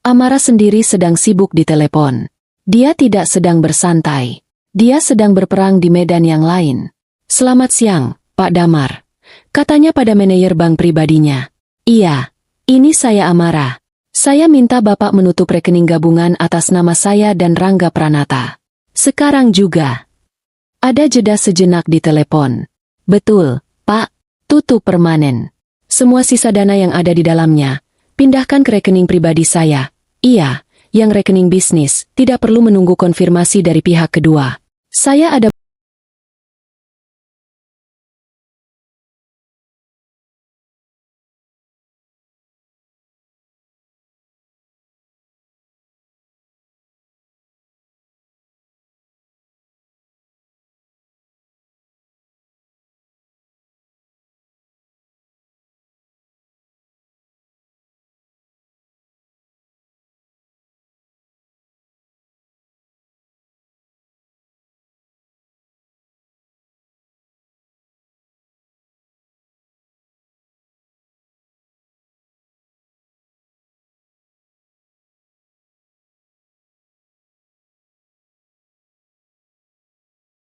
Amara sendiri sedang sibuk di telepon. Dia tidak sedang bersantai. Dia sedang berperang di medan yang lain. Selamat siang, Pak Damar, katanya pada manajer bank pribadinya. Iya, ini saya Amara. Saya minta Bapak menutup rekening gabungan atas nama saya dan Rangga Pranata. Sekarang juga. Ada jeda sejenak di telepon. Betul, Pak, tutup permanen. Semua sisa dana yang ada di dalamnya, Pindahkan ke rekening pribadi saya. Iya, yang rekening bisnis, tidak perlu menunggu konfirmasi dari pihak kedua. Saya ada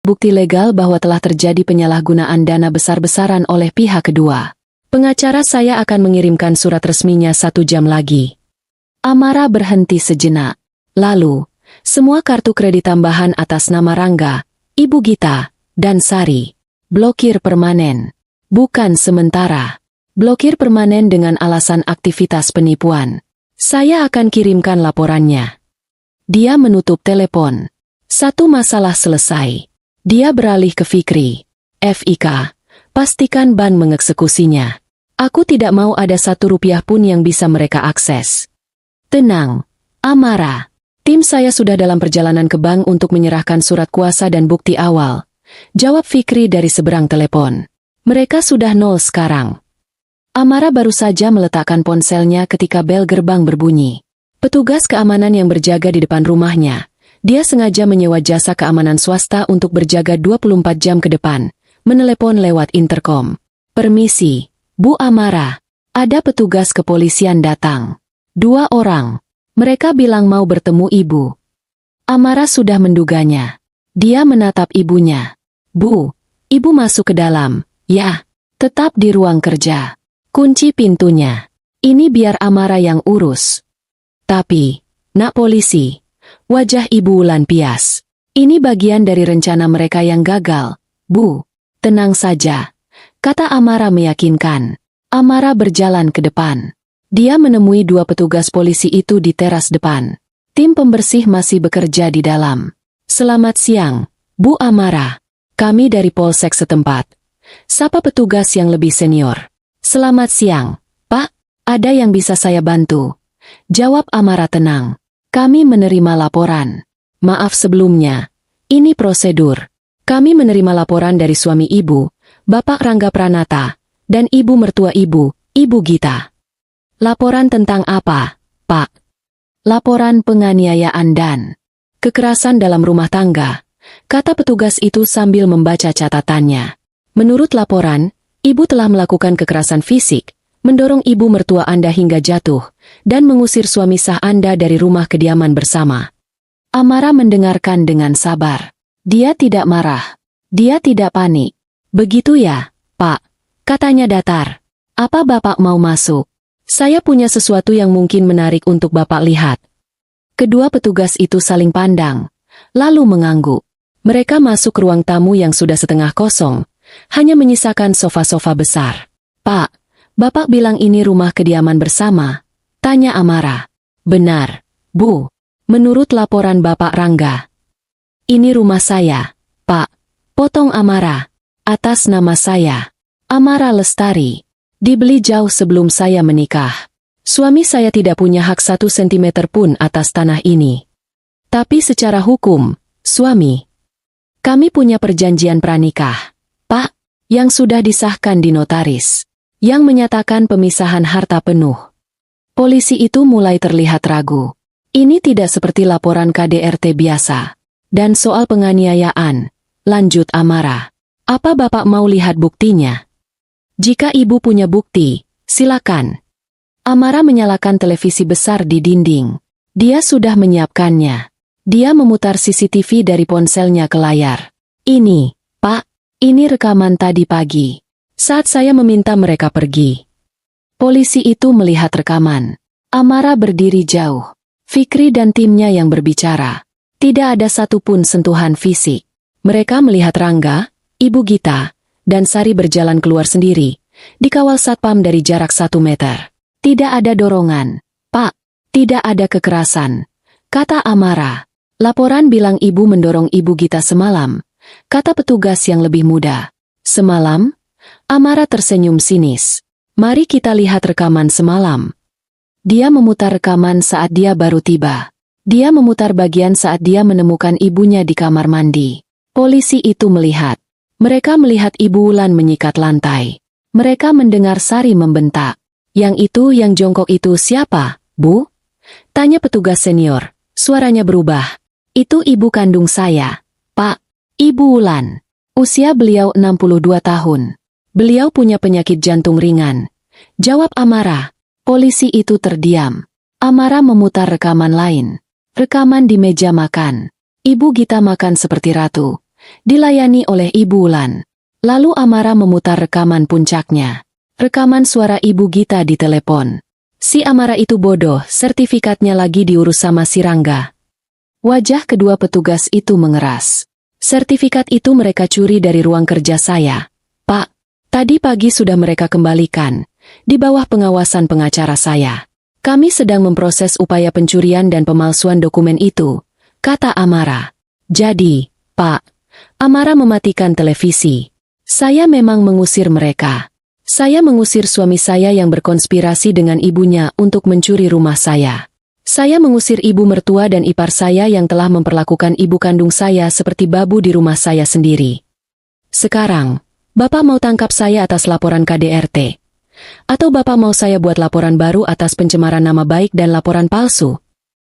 bukti legal bahwa telah terjadi penyalahgunaan dana besar-besaran oleh pihak kedua. Pengacara saya akan mengirimkan surat resminya 1 jam lagi. Amara berhenti sejenak. Lalu, semua kartu kredit tambahan atas nama Rangga, Ibu Gita, dan Sari. Blokir permanen. Bukan sementara. Blokir permanen dengan alasan aktivitas penipuan. Saya akan kirimkan laporannya. Dia menutup telepon. Satu masalah selesai. Dia beralih ke Fikri. FIK, pastikan bank mengeksekusinya. Aku tidak mau ada 1 rupiah pun yang bisa mereka akses. Tenang, Amara. Tim saya sudah dalam perjalanan ke bank untuk menyerahkan surat kuasa dan bukti awal. Jawab Fikri dari seberang telepon. Mereka sudah 0 sekarang. Amara baru saja meletakkan ponselnya ketika bel gerbang berbunyi. Petugas keamanan yang berjaga di depan rumahnya. Dia sengaja menyewa jasa keamanan swasta untuk berjaga 24 jam ke depan, menelepon lewat interkom. Permisi, Bu Amara, ada petugas kepolisian datang. 2 orang. Mereka bilang mau bertemu ibu. Amara sudah menduganya. Dia menatap ibunya. Bu, ibu masuk ke dalam, ya, tetap di ruang kerja. Kunci pintunya. Ini biar Amara yang urus. Tapi, nak polisi, wajah Ibu Wulan pias. Ini bagian dari rencana mereka yang gagal. Bu, tenang saja, kata Amara meyakinkan. Amara berjalan ke depan. Dia menemui 2 petugas polisi itu di teras depan. Tim pembersih masih bekerja di dalam. Selamat siang, Bu Amara. Kami dari Polsek setempat. Sapa petugas yang lebih senior. Selamat siang, Pak. Ada yang bisa saya bantu? Jawab Amara tenang. Kami menerima laporan. Maaf sebelumnya. Ini prosedur. Kami menerima laporan dari suami ibu, Bapak Rangga Pranata, dan ibu mertua ibu, Ibu Gita. Laporan tentang apa, Pak? Laporan penganiayaan dan kekerasan dalam rumah tangga, kata petugas itu sambil membaca catatannya. Menurut laporan, ibu telah melakukan kekerasan fisik, mendorong ibu mertua Anda hingga jatuh, dan mengusir suami sah Anda dari rumah kediaman bersama. Amara mendengarkan dengan sabar. Dia tidak marah. Dia tidak panik. Begitu ya, Pak, katanya datar. Apa Bapak mau masuk? Saya punya sesuatu yang mungkin menarik untuk Bapak lihat. Kedua petugas itu saling pandang, lalu mengangguk. Mereka masuk ke ruang tamu yang sudah setengah kosong, hanya menyisakan sofa-sofa besar. Pak, Bapak bilang ini rumah kediaman bersama? Tanya Amara. Benar, Bu. Menurut laporan Bapak Rangga. Ini rumah saya, Pak. Potong Amara. Atas nama saya. Amara Lestari. Dibeli jauh sebelum saya menikah. Suami saya tidak punya hak 1 sentimeter pun atas tanah ini. Tapi secara hukum, suami. Kami punya perjanjian pranikah, Pak, yang sudah disahkan di notaris, yang menyatakan pemisahan harta penuh. Polisi itu mulai terlihat ragu. Ini tidak seperti laporan KDRT biasa. Dan soal penganiayaan, lanjut Amara. Apa Bapak mau lihat buktinya? Jika Ibu punya bukti, silakan. Amara menyalakan televisi besar di dinding. Dia sudah menyiapkannya. Dia memutar CCTV dari ponselnya ke layar. Ini, Pak, ini rekaman tadi pagi. Saat saya meminta mereka pergi. Polisi itu melihat rekaman. Amara berdiri jauh. Fikri dan timnya yang berbicara. Tidak ada satupun sentuhan fisik. Mereka melihat Rangga, Ibu Gita, dan Sari berjalan keluar sendiri, dikawal satpam dari jarak 1 meter. Tidak ada dorongan, Pak. Tidak ada kekerasan, kata Amara. Laporan bilang ibu mendorong Ibu Gita semalam, kata petugas yang lebih muda. Semalam? Amara tersenyum sinis. Mari kita lihat rekaman semalam. Dia memutar rekaman saat dia baru tiba. Dia memutar bagian saat dia menemukan ibunya di kamar mandi. Polisi itu melihat. Mereka melihat Ibu Wulan menyikat lantai. Mereka mendengar Sari membentak. Yang jongkok itu siapa, Bu? Tanya petugas senior. Suaranya berubah. Itu ibu kandung saya, Pak. Ibu Wulan. Usia beliau 62 tahun. Beliau punya penyakit jantung ringan. Jawab Amara. Polisi itu terdiam. Amara memutar rekaman lain. Rekaman di meja makan. Ibu Gita makan seperti ratu. Dilayani oleh Ibu Wulan. Lalu Amara memutar rekaman puncaknya. Rekaman suara Ibu Gita di telepon. Si Amara itu bodoh, sertifikatnya lagi diurus sama si Rangga. Wajah kedua petugas itu mengeras. Sertifikat itu mereka curi dari ruang kerja saya. Pak, tadi pagi sudah mereka kembalikan. Di bawah pengawasan pengacara saya. Kami sedang memproses upaya pencurian dan pemalsuan dokumen itu, kata Amara. Jadi, Pak, Amara mematikan televisi. Saya memang mengusir mereka. Saya mengusir suami saya yang berkonspirasi dengan ibunya untuk mencuri rumah saya. Saya mengusir ibu mertua dan ipar saya yang telah memperlakukan ibu kandung saya seperti babu di rumah saya sendiri. Sekarang, Bapak mau tangkap saya atas laporan KDRT? Atau Bapak mau saya buat laporan baru atas pencemaran nama baik dan laporan palsu?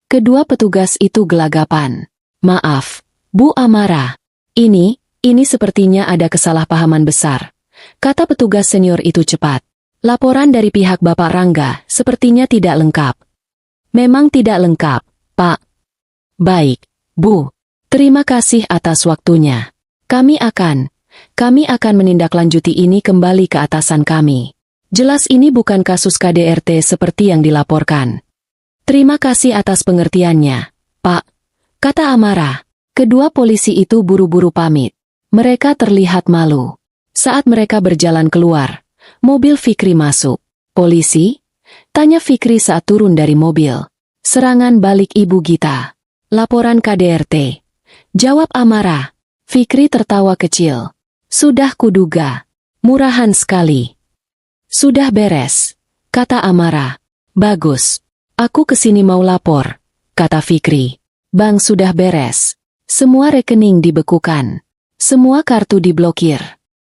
Kedua petugas itu gelagapan. Maaf, Bu Amara. Ini sepertinya ada kesalahpahaman besar. Kata petugas senior itu cepat. Laporan dari pihak Bapak Rangga sepertinya tidak lengkap. Memang tidak lengkap, Pak. Baik, Bu. Terima kasih atas waktunya. Kami akan menindaklanjuti ini kembali ke atasan kami. Jelas ini bukan kasus KDRT seperti yang dilaporkan. Terima kasih atas pengertiannya, Pak. Kata Amara. Kedua polisi itu buru-buru pamit. Mereka terlihat malu. Saat mereka berjalan keluar, mobil Fikri masuk. Polisi? Tanya Fikri saat turun dari mobil. Serangan balik Ibu Gita. Laporan KDRT. Jawab Amara. Fikri tertawa kecil. Sudah kuduga. Murahan sekali. Sudah beres, kata Amara. Bagus. Aku kesini mau lapor, kata Fikri. Bang sudah beres. Semua rekening dibekukan. Semua kartu diblokir.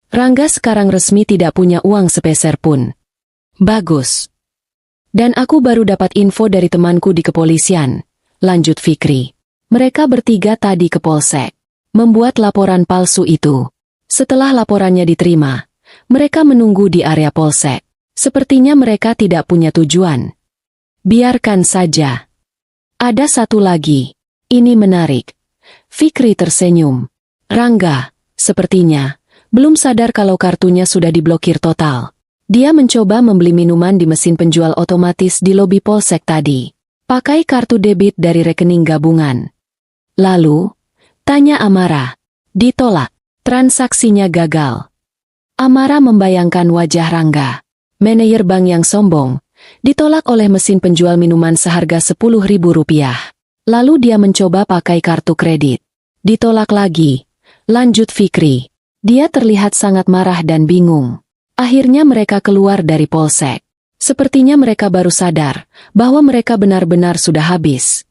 Rangga sekarang resmi tidak punya uang sepeser pun. Bagus. Dan aku baru dapat info dari temanku di kepolisian, lanjut Fikri. Mereka bertiga tadi ke polsek, membuat laporan palsu itu. Setelah laporannya diterima, mereka menunggu di area polsek. Sepertinya mereka tidak punya tujuan. Biarkan saja. Ada satu lagi. Ini menarik. Fikri tersenyum. Rangga, sepertinya, belum sadar kalau kartunya sudah diblokir total. Dia mencoba membeli minuman di mesin penjual otomatis di lobi polsek tadi. Pakai kartu debit dari rekening gabungan. Lalu, tanya Amara. Ditolak. Transaksinya gagal. Amara membayangkan wajah Rangga. Manajer bank yang sombong. Ditolak oleh mesin penjual minuman seharga Rp10.000. Lalu dia mencoba pakai kartu kredit. Ditolak lagi. Lanjut Fikri. Dia terlihat sangat marah dan bingung. Akhirnya mereka keluar dari polsek. Sepertinya mereka baru sadar bahwa mereka benar-benar sudah habis.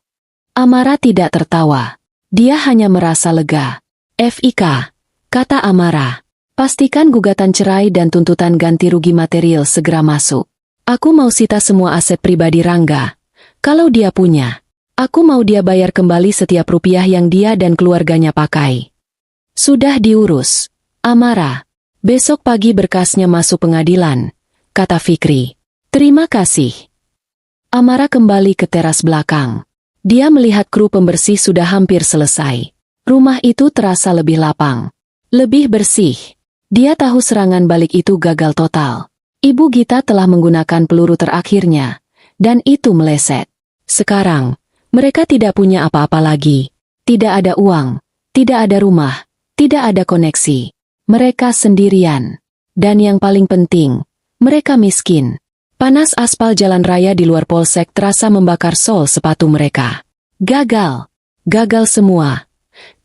Amara tidak tertawa. Dia hanya merasa lega. FIK, kata Amara. Pastikan gugatan cerai dan tuntutan ganti rugi material segera masuk. Aku mau sita semua aset pribadi Rangga. Kalau dia punya, aku mau dia bayar kembali setiap rupiah yang dia dan keluarganya pakai. Sudah diurus, Amara. Besok pagi berkasnya masuk pengadilan, kata Fikri. Terima kasih. Amara kembali ke teras belakang. Dia melihat kru pembersih sudah hampir selesai. Rumah itu terasa lebih lapang. Lebih bersih. Dia tahu serangan balik itu gagal total. Ibu Gita telah menggunakan peluru terakhirnya. Dan itu meleset. Sekarang, mereka tidak punya apa-apa lagi. Tidak ada uang. Tidak ada rumah. Tidak ada koneksi. Mereka sendirian. Dan yang paling penting, mereka miskin. Panas aspal jalan raya di luar polsek terasa membakar sol sepatu mereka. Gagal. Gagal semua.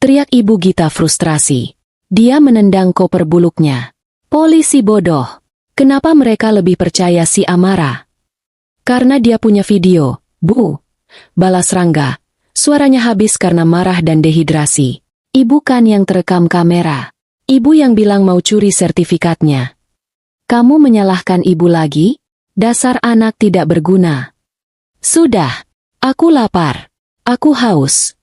Teriak Ibu Gita frustrasi. Dia menendang koper buluknya. Polisi bodoh. Kenapa mereka lebih percaya si Amara? Karena dia punya video, Bu. Balas Rangga. Suaranya habis karena marah dan dehidrasi. Ibu kan yang terekam kamera. Ibu yang bilang mau curi sertifikatnya. Kamu menyalahkan ibu lagi? Dasar anak tidak berguna. Sudah. Aku lapar. Aku haus.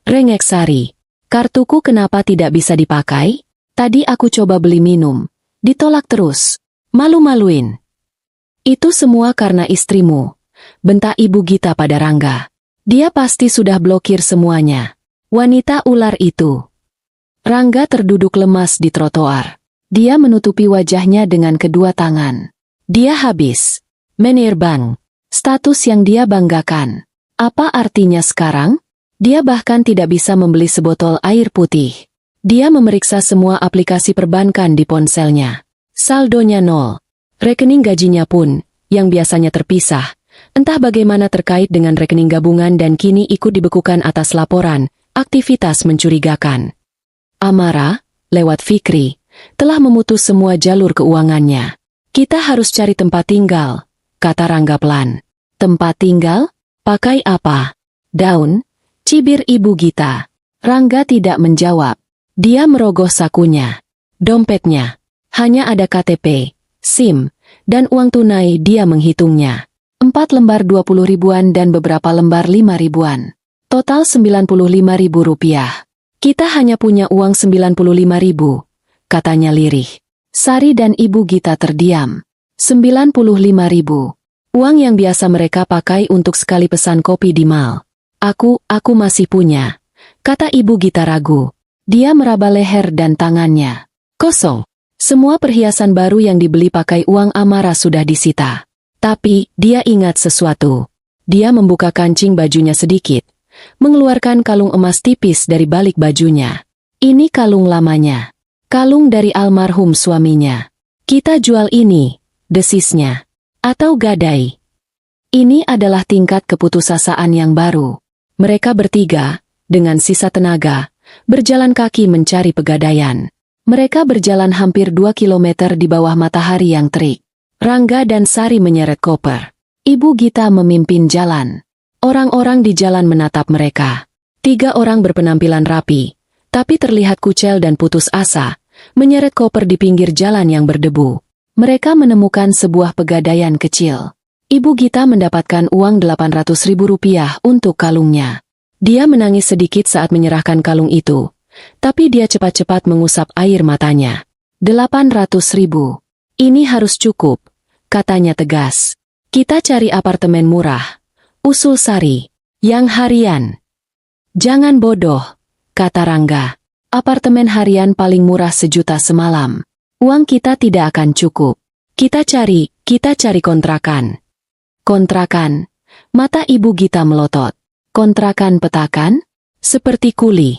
Rengek Sari. Kartuku kenapa tidak bisa dipakai? Tadi aku coba beli minum. Ditolak terus. Malu-maluin. Itu semua karena istrimu. Bentak Ibu Gita pada Rangga. Dia pasti sudah blokir semuanya. Wanita ular itu. Rangga terduduk lemas di trotoar. Dia menutupi wajahnya dengan kedua tangan. Dia habis. Menerbang. Status yang dia banggakan. Apa artinya sekarang? Dia bahkan tidak bisa membeli sebotol air putih. Dia memeriksa semua aplikasi perbankan di ponselnya. Saldonya nol. Rekening gajinya pun, yang biasanya terpisah, entah bagaimana terkait dengan rekening gabungan dan kini ikut dibekukan atas laporan, aktivitas mencurigakan. Amara, lewat Fikri, telah memutus semua jalur keuangannya. Kita harus cari tempat tinggal, kata Rangga pelan. Tempat tinggal? Pakai apa? Daun? Cibir Ibu Gita. Rangga tidak menjawab. Dia merogoh sakunya. Dompetnya. Hanya ada KTP, SIM, dan uang tunai. Dia menghitungnya. 4 lembar 20 ribuan dan beberapa lembar 5 ribuan. Total 95 ribu rupiah. Kita hanya punya uang 95 ribu, katanya lirih. Sari dan Ibu Gita terdiam. 95 ribu. Uang yang biasa mereka pakai untuk sekali pesan kopi di mal. Aku masih punya, kata Ibu Gita ragu. Dia meraba leher dan tangannya. Kosong. Semua perhiasan baru yang dibeli pakai uang Amara sudah disita. Tapi, dia ingat sesuatu. Dia membuka kancing bajunya sedikit, mengeluarkan kalung emas tipis dari balik bajunya. Ini kalung lamanya. Kalung dari almarhum suaminya. Kita jual ini, desisnya. Atau gadai. Ini adalah tingkat keputusasaan yang baru. Mereka bertiga, dengan sisa tenaga, berjalan kaki mencari pegadaian. Mereka berjalan hampir 2 kilometer di bawah matahari yang terik. Rangga dan Sari menyeret koper. Ibu Gita memimpin jalan. Orang-orang di jalan menatap mereka. 3 orang berpenampilan rapi, tapi terlihat kucel dan putus asa, menyeret koper di pinggir jalan yang berdebu. Mereka menemukan sebuah pegadaian kecil. Ibu Gita mendapatkan uang 800 ribu rupiah untuk kalungnya. Dia menangis sedikit saat menyerahkan kalung itu, tapi dia cepat-cepat mengusap air matanya. 800 ribu. Ini harus cukup, katanya tegas. Kita cari apartemen murah. Usul Sari. Yang harian. Jangan bodoh, kata Rangga. Apartemen harian paling murah 1 juta semalam. Uang kita tidak akan cukup. Kita cari kontrakan. Kontrakan. Mata Ibu Gita melotot. Kontrakan petakan? Seperti kuli.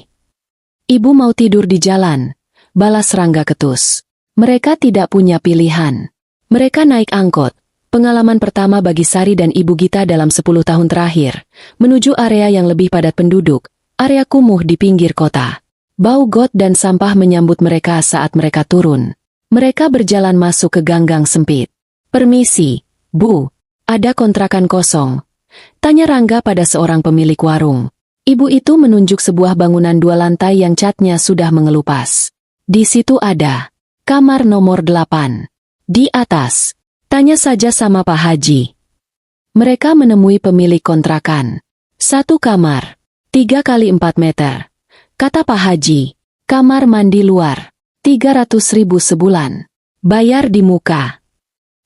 Ibu mau tidur di jalan, balas Rangga ketus. Mereka tidak punya pilihan. Mereka naik angkot. Pengalaman pertama bagi Sari dan Ibu Gita dalam 10 tahun terakhir, menuju area yang lebih padat penduduk, area kumuh di pinggir kota. Bau got dan sampah menyambut mereka saat mereka turun. Mereka berjalan masuk ke ganggang sempit. Permisi, Bu, ada kontrakan kosong? Tanya Rangga pada seorang pemilik warung. Ibu itu menunjuk sebuah bangunan 2 lantai yang catnya sudah mengelupas. Di situ ada kamar nomor 8. Di atas. Tanya saja sama Pak Haji. Mereka menemui pemilik kontrakan. 1 kamar, 3 kali 4 meter. Kata Pak Haji, kamar mandi luar, 300 ribu sebulan. Bayar di muka.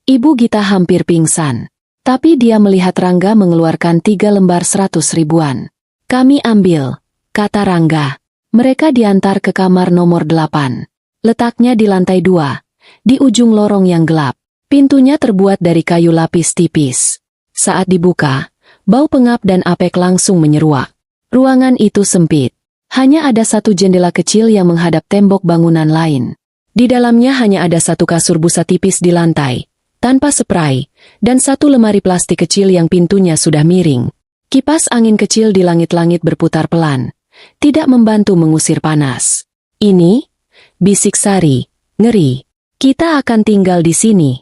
Ibu Gita hampir pingsan. Tapi dia melihat Rangga mengeluarkan 3 lembar 100 ribuan. Kami ambil, kata Rangga. Mereka diantar ke kamar nomor 8. Letaknya di lantai 2, di ujung lorong yang gelap. Pintunya terbuat dari kayu lapis tipis. Saat dibuka, bau pengap dan apek langsung menyeruak. Ruangan itu sempit. Hanya ada 1 jendela kecil yang menghadap tembok bangunan lain. Di dalamnya hanya ada 1 kasur busa tipis di lantai, tanpa spray, dan satu lemari plastik kecil yang pintunya sudah miring. Kipas angin kecil di langit-langit berputar pelan, tidak membantu mengusir panas. Ini, bisik Sari, ngeri. Kita akan tinggal di sini.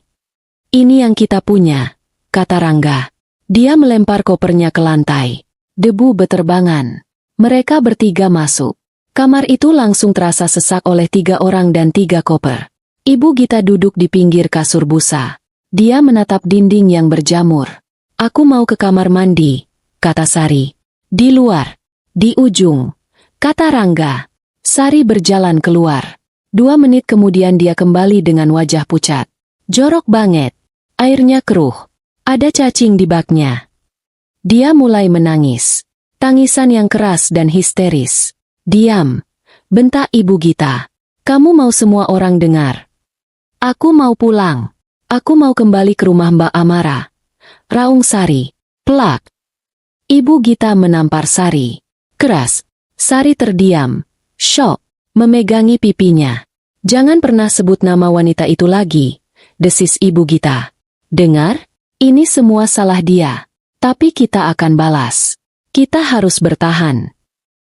Ini yang kita punya, kata Rangga. Dia melempar kopernya ke lantai. Debu beterbangan. Mereka bertiga masuk. Kamar itu langsung terasa sesak oleh 3 orang dan 3 koper. Ibu Gita duduk di pinggir kasur busa. Dia menatap dinding yang berjamur. Aku mau ke kamar mandi, kata Sari. Di luar. Di ujung, kata Rangga. Sari berjalan keluar. 2 menit kemudian dia kembali dengan wajah pucat. Jorok banget. Airnya keruh. Ada cacing di baknya. Dia mulai menangis. Tangisan yang keras dan histeris. Diam, bentak Ibu Gita. Kamu mau semua orang dengar. Aku mau pulang. Aku mau kembali ke rumah Mbak Amara. Raung Sari. Plak. Ibu Gita menampar Sari. Keras. Sari terdiam. Syok. Memegangi pipinya. Jangan pernah sebut nama wanita itu lagi, desis Ibu Gita. Dengar? Ini semua salah dia. Tapi kita akan balas. Kita harus bertahan.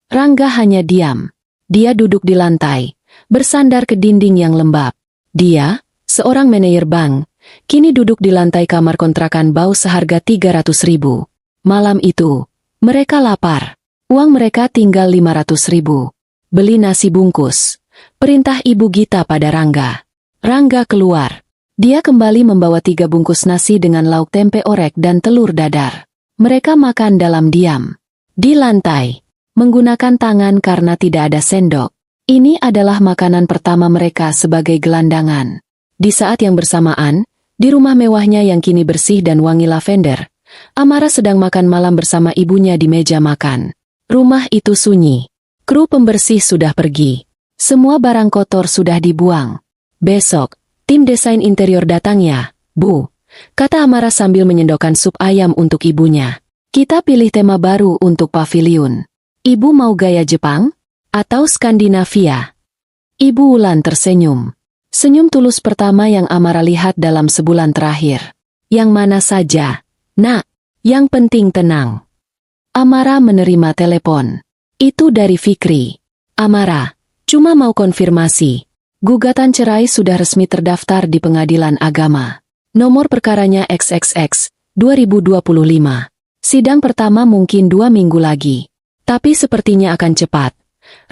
Rangga hanya diam. Dia duduk di lantai, bersandar ke dinding yang lembab. Dia, seorang manajer bank, kini duduk di lantai kamar kontrakan bau seharga 300.000. Malam itu, mereka lapar. Uang mereka tinggal 500.000. Beli nasi bungkus. Perintah Ibu Gita pada Rangga. Rangga keluar. Dia kembali membawa 3 bungkus nasi dengan lauk tempe orek dan telur dadar. Mereka makan dalam diam. Di lantai. Menggunakan tangan karena tidak ada sendok. Ini adalah makanan pertama mereka sebagai gelandangan. Di saat yang bersamaan, di rumah mewahnya yang kini bersih dan wangi lavender, Amara sedang makan malam bersama ibunya di meja makan. Rumah itu sunyi. Kru pembersih sudah pergi. Semua barang kotor sudah dibuang. Besok, tim desain interior datang ya, Bu, kata Amara sambil menyendokkan sup ayam untuk ibunya. Kita pilih tema baru untuk pavilion. Ibu mau gaya Jepang? Atau Skandinavia? Ibu Wulan tersenyum. Senyum tulus pertama yang Amara lihat dalam sebulan terakhir. Yang mana saja, Nak, yang penting tenang. Amara menerima telepon. Itu dari Fikri. Amara, cuma mau konfirmasi. Gugatan cerai sudah resmi terdaftar di Pengadilan Agama. Nomor perkaranya XXX, 2025. Sidang pertama mungkin 2 minggu lagi. Tapi sepertinya akan cepat.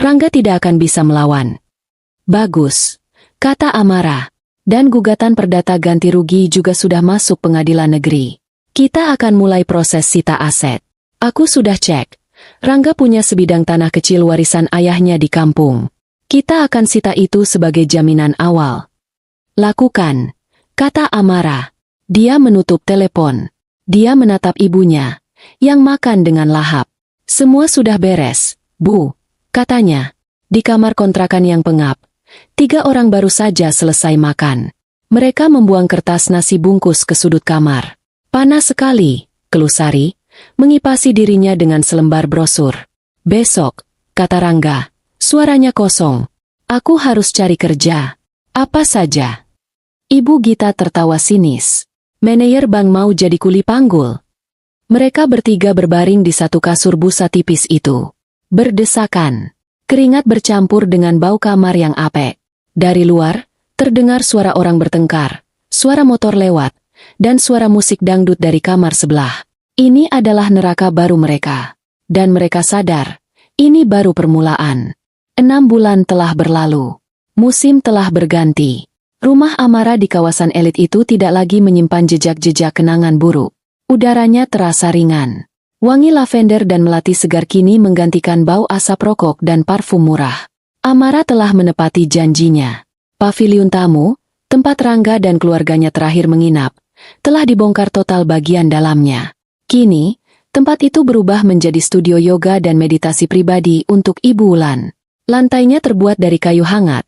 Rangga tidak akan bisa melawan. Bagus, kata Amara. Dan gugatan perdata ganti rugi juga sudah masuk pengadilan negeri. Kita akan mulai proses sita aset. Aku sudah cek. Rangga punya sebidang tanah kecil warisan ayahnya di kampung. Kita akan sita itu sebagai jaminan awal. Lakukan, kata Amara. Dia menutup telepon. Dia menatap ibunya, yang makan dengan lahap. Semua sudah beres, Bu, katanya. Di kamar kontrakan yang pengap, 3 orang baru saja selesai makan. Mereka membuang kertas nasi bungkus ke sudut kamar. Panas sekali, keluh Sari, mengipasi dirinya dengan selembar brosur. Besok, kata Rangga, suaranya kosong. Aku harus cari kerja. Apa saja. Ibu Gita tertawa sinis. Manajer bank mau jadi kuli panggul. Mereka bertiga berbaring di satu kasur busa tipis itu. Berdesakan. Keringat bercampur dengan bau kamar yang apek. Dari luar, terdengar suara orang bertengkar, suara motor lewat, dan suara musik dangdut dari kamar sebelah. Ini adalah neraka baru mereka. Dan mereka sadar, ini baru permulaan. 6 bulan telah berlalu. Musim telah berganti. Rumah Amara di kawasan elit itu tidak lagi menyimpan jejak-jejak kenangan buruk. Udaranya terasa ringan. Wangi lavender dan melati segar kini menggantikan bau asap rokok dan parfum murah. Amara telah menepati janjinya. Pavilion tamu, tempat Rangga dan keluarganya terakhir menginap, telah dibongkar total bagian dalamnya. Kini, tempat itu berubah menjadi studio yoga dan meditasi pribadi untuk Ibu Wulan. Lantainya terbuat dari kayu hangat,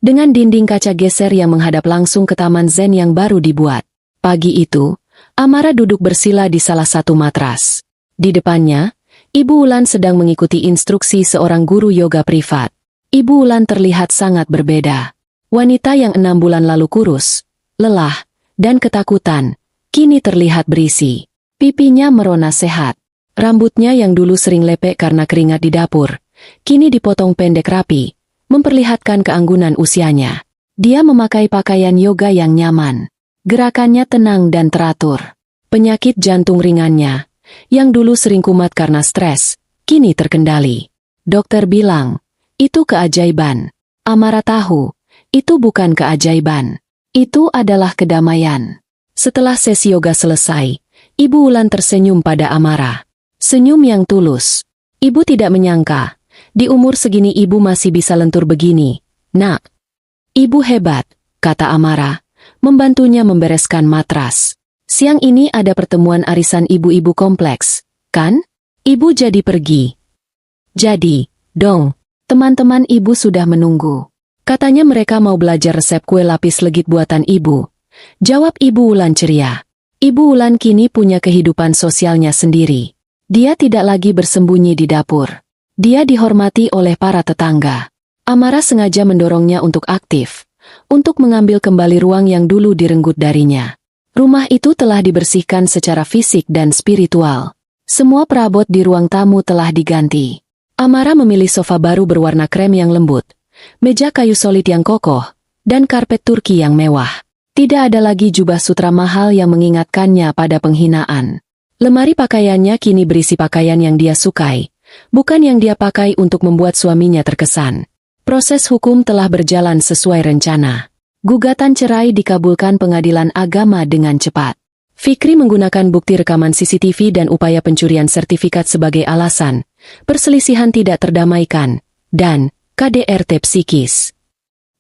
dengan dinding kaca geser yang menghadap langsung ke taman zen yang baru dibuat. Pagi itu, Amara duduk bersila di salah satu matras. Di depannya, Ibu Wulan sedang mengikuti instruksi seorang guru yoga privat. Ibu Wulan terlihat sangat berbeda. Wanita yang 6 bulan lalu kurus, lelah, dan ketakutan, kini terlihat berisi. Pipinya merona sehat. Rambutnya yang dulu sering lepek karena keringat di dapur, kini dipotong pendek rapi, memperlihatkan keanggunan usianya. Dia memakai pakaian yoga yang nyaman. Gerakannya tenang dan teratur. Penyakit jantung ringannya, yang dulu sering kumat karena stres, kini terkendali. Dokter bilang, itu keajaiban. Amara tahu, itu bukan keajaiban. Itu adalah kedamaian. Setelah sesi yoga selesai, Ibu Wulan tersenyum pada Amara. Senyum yang tulus. Ibu tidak menyangka, di umur segini ibu masih bisa lentur begini. Nak, ibu hebat, kata Amara, membantunya membereskan matras. Siang ini ada pertemuan arisan ibu-ibu kompleks, kan? Ibu jadi pergi. Jadi, dong, teman-teman ibu sudah menunggu. Katanya mereka mau belajar resep kue lapis legit buatan ibu. Jawab Ibu Wulan ceria. Ibu Wulan kini punya kehidupan sosialnya sendiri. Dia tidak lagi bersembunyi di dapur. Dia dihormati oleh para tetangga. Amara sengaja mendorongnya untuk aktif, untuk mengambil kembali ruang yang dulu direnggut darinya. Rumah itu telah dibersihkan secara fisik dan spiritual. Semua perabot di ruang tamu telah diganti. Amara memilih sofa baru berwarna krem yang lembut, meja kayu solid yang kokoh, dan karpet Turki yang mewah. Tidak ada lagi jubah sutra mahal yang mengingatkannya pada penghinaan. Lemari pakaiannya kini berisi pakaian yang dia sukai, bukan yang dia pakai untuk membuat suaminya terkesan. Proses hukum telah berjalan sesuai rencana. Gugatan cerai dikabulkan pengadilan agama dengan cepat. Fikri menggunakan bukti rekaman CCTV dan upaya pencurian sertifikat sebagai alasan. Perselisihan tidak terdamaikan, dan KDRT psikis.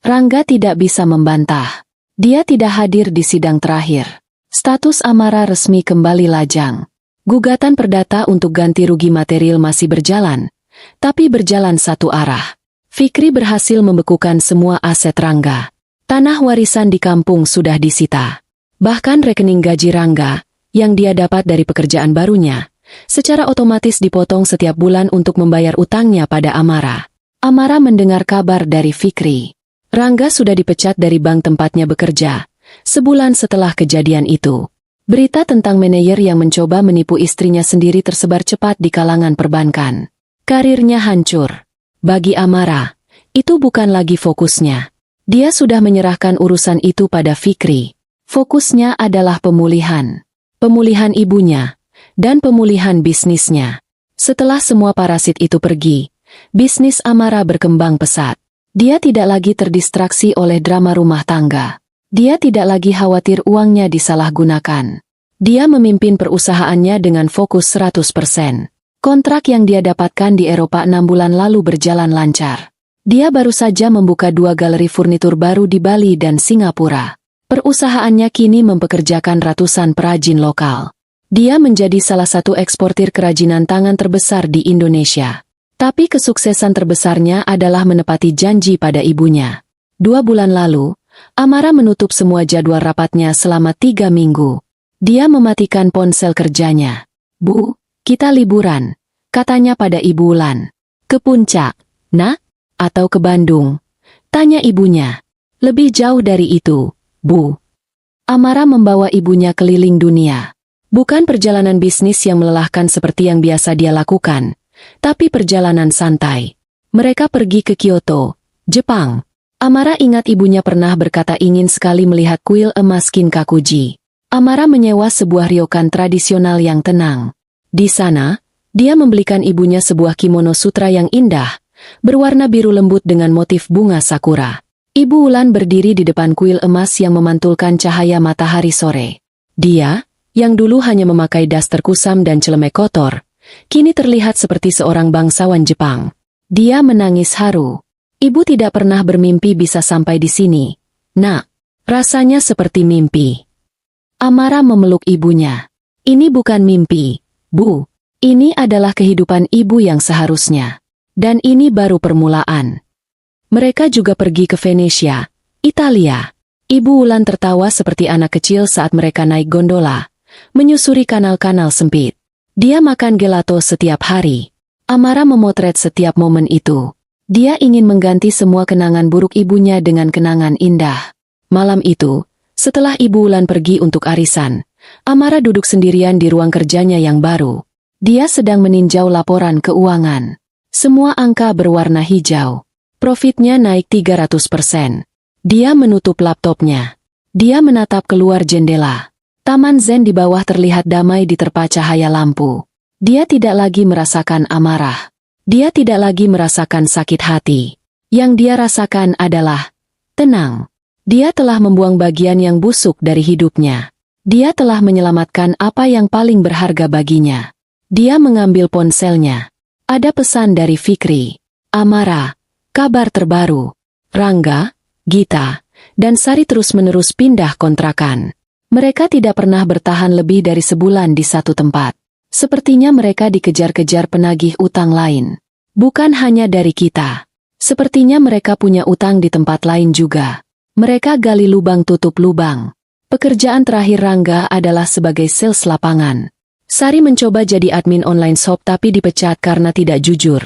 Rangga tidak bisa membantah. Dia tidak hadir di sidang terakhir. Status Amara resmi kembali lajang. Gugatan perdata untuk ganti rugi material masih berjalan, tapi berjalan satu arah. Fikri berhasil membekukan semua aset Rangga. Tanah warisan di kampung sudah disita. Bahkan rekening gaji Rangga, yang dia dapat dari pekerjaan barunya, secara otomatis dipotong setiap bulan untuk membayar utangnya pada Amara. Amara mendengar kabar dari Fikri. Rangga sudah dipecat dari bank tempatnya bekerja, sebulan setelah kejadian itu. Berita tentang manajer yang mencoba menipu istrinya sendiri tersebar cepat di kalangan perbankan. Karirnya hancur. Bagi Amara, itu bukan lagi fokusnya. Dia sudah menyerahkan urusan itu pada Fikri. Fokusnya adalah pemulihan. Pemulihan ibunya, dan pemulihan bisnisnya. Setelah semua parasit itu pergi, bisnis Amara berkembang pesat. Dia tidak lagi terdistraksi oleh drama rumah tangga. Dia tidak lagi khawatir uangnya disalahgunakan. Dia memimpin perusahaannya dengan fokus 100%. Kontrak yang dia dapatkan di Eropa 6 bulan lalu berjalan lancar. Dia baru saja membuka 2 galeri furnitur baru di Bali dan Singapura. Perusahaannya kini mempekerjakan ratusan perajin lokal. Dia menjadi salah satu eksportir kerajinan tangan terbesar di Indonesia. Tapi kesuksesan terbesarnya adalah menepati janji pada ibunya. 2 bulan lalu, Amara menutup semua jadwal rapatnya selama 3 minggu. Dia mematikan ponsel kerjanya. "Bu, kita liburan," katanya pada Ibu Wulan. "Ke puncak, nak? Atau ke Bandung?" tanya ibunya. "Lebih jauh dari itu, Bu." Amara membawa ibunya keliling dunia. Bukan perjalanan bisnis yang melelahkan seperti yang biasa dia lakukan, tapi perjalanan santai. Mereka pergi ke Kyoto, Jepang. Amara ingat ibunya pernah berkata ingin sekali melihat kuil emas Kinkakuji. Amara menyewa sebuah ryokan tradisional yang tenang. Di sana, dia membelikan ibunya sebuah kimono sutra yang indah, berwarna biru lembut dengan motif bunga sakura. Ibu Wulan berdiri di depan kuil emas yang memantulkan cahaya matahari sore. Dia, yang dulu hanya memakai daster kusam dan celemek kotor, kini terlihat seperti seorang bangsawan Jepang. Dia menangis haru. "Ibu tidak pernah bermimpi bisa sampai di sini, Nak. Rasanya seperti mimpi." Amara memeluk ibunya. "Ini bukan mimpi, Bu. Ini adalah kehidupan ibu yang seharusnya. Dan ini baru permulaan." Mereka juga pergi ke Venesia, Italia. Ibu Wulan tertawa seperti anak kecil saat mereka naik gondola, menyusuri kanal-kanal sempit. Dia makan gelato setiap hari. Amara memotret setiap momen itu. Dia ingin mengganti semua kenangan buruk ibunya dengan kenangan indah. Malam itu, Setelah Ibu Wulan pergi untuk arisan, Amara duduk sendirian di ruang kerjanya yang baru. Dia sedang meninjau laporan keuangan. Semua angka berwarna hijau. Profitnya naik 300%. Dia menutup laptopnya. Dia menatap keluar jendela. Taman Zen di bawah terlihat damai diterpa cahaya lampu. Dia tidak lagi merasakan amarah. Dia tidak lagi merasakan sakit hati. Yang dia rasakan adalah tenang. Dia telah membuang bagian yang busuk dari hidupnya. Dia telah menyelamatkan apa yang paling berharga baginya. Dia mengambil ponselnya. Ada pesan dari Fikri. Amara, kabar terbaru. Rangga, Gita, dan Sari terus-menerus pindah kontrakan. Mereka tidak pernah bertahan lebih dari sebulan di satu tempat. Sepertinya mereka dikejar-kejar penagih utang lain. Bukan hanya dari kita. Sepertinya mereka punya utang di tempat lain juga. Mereka gali lubang tutup lubang. Pekerjaan terakhir Rangga adalah sebagai sales lapangan. Sari mencoba jadi admin online shop tapi dipecat karena tidak jujur.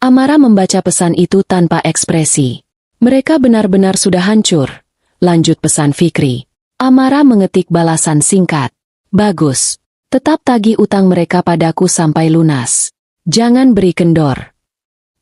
Amara membaca pesan itu tanpa ekspresi. Mereka benar-benar sudah hancur. Lanjut pesan Fikri. Amara mengetik balasan singkat. Bagus. Tetap tagih utang mereka padaku sampai lunas. Jangan beri kendor.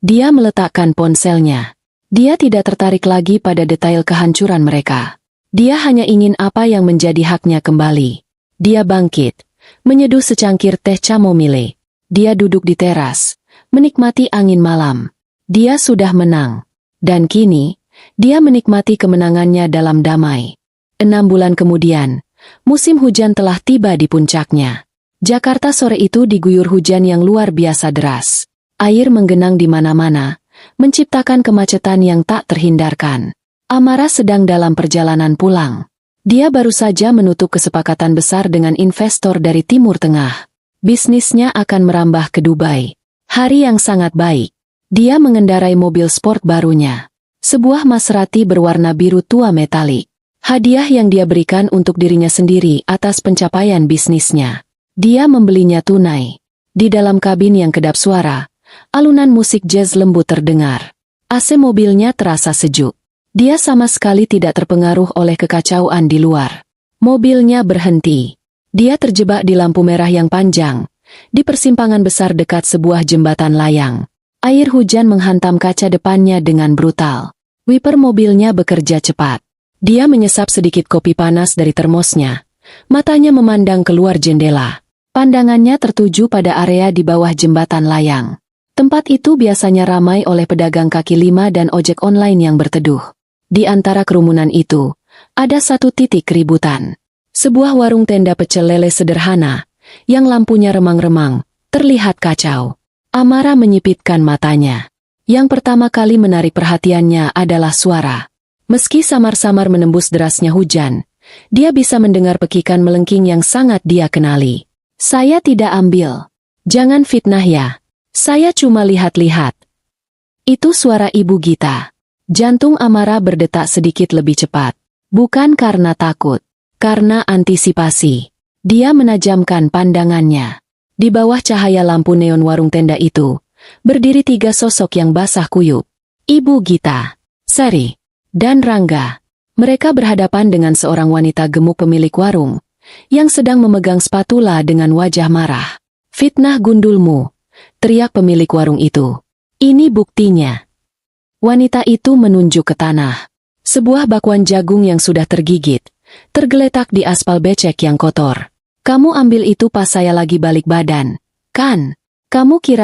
Dia meletakkan ponselnya. Dia tidak tertarik lagi pada detail kehancuran mereka. Dia hanya ingin apa yang menjadi haknya kembali. Dia bangkit, menyeduh secangkir teh chamomile. Dia duduk di teras, menikmati angin malam. Dia sudah menang. Dan kini, dia menikmati kemenangannya dalam damai. 6 bulan kemudian, musim hujan telah tiba di puncaknya. Jakarta sore itu diguyur hujan yang luar biasa deras. Air menggenang di mana-mana, menciptakan kemacetan yang tak terhindarkan. Amara sedang dalam perjalanan pulang. Dia baru saja menutup kesepakatan besar dengan investor dari Timur Tengah. Bisnisnya akan merambah ke Dubai. Hari yang sangat baik. Dia mengendarai mobil sport barunya. Sebuah Maserati berwarna biru tua metalik. Hadiah yang dia berikan untuk dirinya sendiri atas pencapaian bisnisnya. Dia membelinya tunai. Di dalam kabin yang kedap suara, alunan musik jazz lembut terdengar. AC mobilnya terasa sejuk. Dia sama sekali tidak terpengaruh oleh kekacauan di luar. Mobilnya berhenti. Dia terjebak di lampu merah yang panjang, di persimpangan besar dekat sebuah jembatan layang. Air hujan menghantam kaca depannya dengan brutal. Wiper mobilnya bekerja cepat. Dia menyesap sedikit kopi panas dari termosnya. Matanya memandang keluar jendela. Pandangannya tertuju pada area di bawah jembatan layang. Tempat itu biasanya ramai oleh pedagang kaki lima dan ojek online yang berteduh. Di antara kerumunan itu, ada satu titik keributan. Sebuah warung tenda pecel lele sederhana, yang lampunya remang-remang, terlihat kacau. Amara menyipitkan matanya. Yang pertama kali menarik perhatiannya adalah suara. Meski samar-samar menembus derasnya hujan, dia bisa mendengar pekikan melengking yang sangat dia kenali. Saya tidak ambil. Jangan fitnah ya. Saya cuma lihat-lihat. Itu suara Ibu Gita. Jantung Amara berdetak sedikit lebih cepat. Bukan karena takut, karena antisipasi. Dia menajamkan pandangannya. Di bawah cahaya lampu neon warung tenda itu, berdiri 3 sosok yang basah kuyup. Ibu Gita, Sari, dan Rangga. Mereka berhadapan dengan seorang wanita gemuk pemilik warung, yang sedang memegang spatula dengan wajah marah. Fitnah gundulmu, teriak pemilik warung itu. Ini buktinya. Wanita itu menunjuk ke tanah. Sebuah bakwan jagung yang sudah tergigit, tergeletak di aspal becek yang kotor. Kamu ambil itu pas saya lagi balik badan, kan? Kamu kira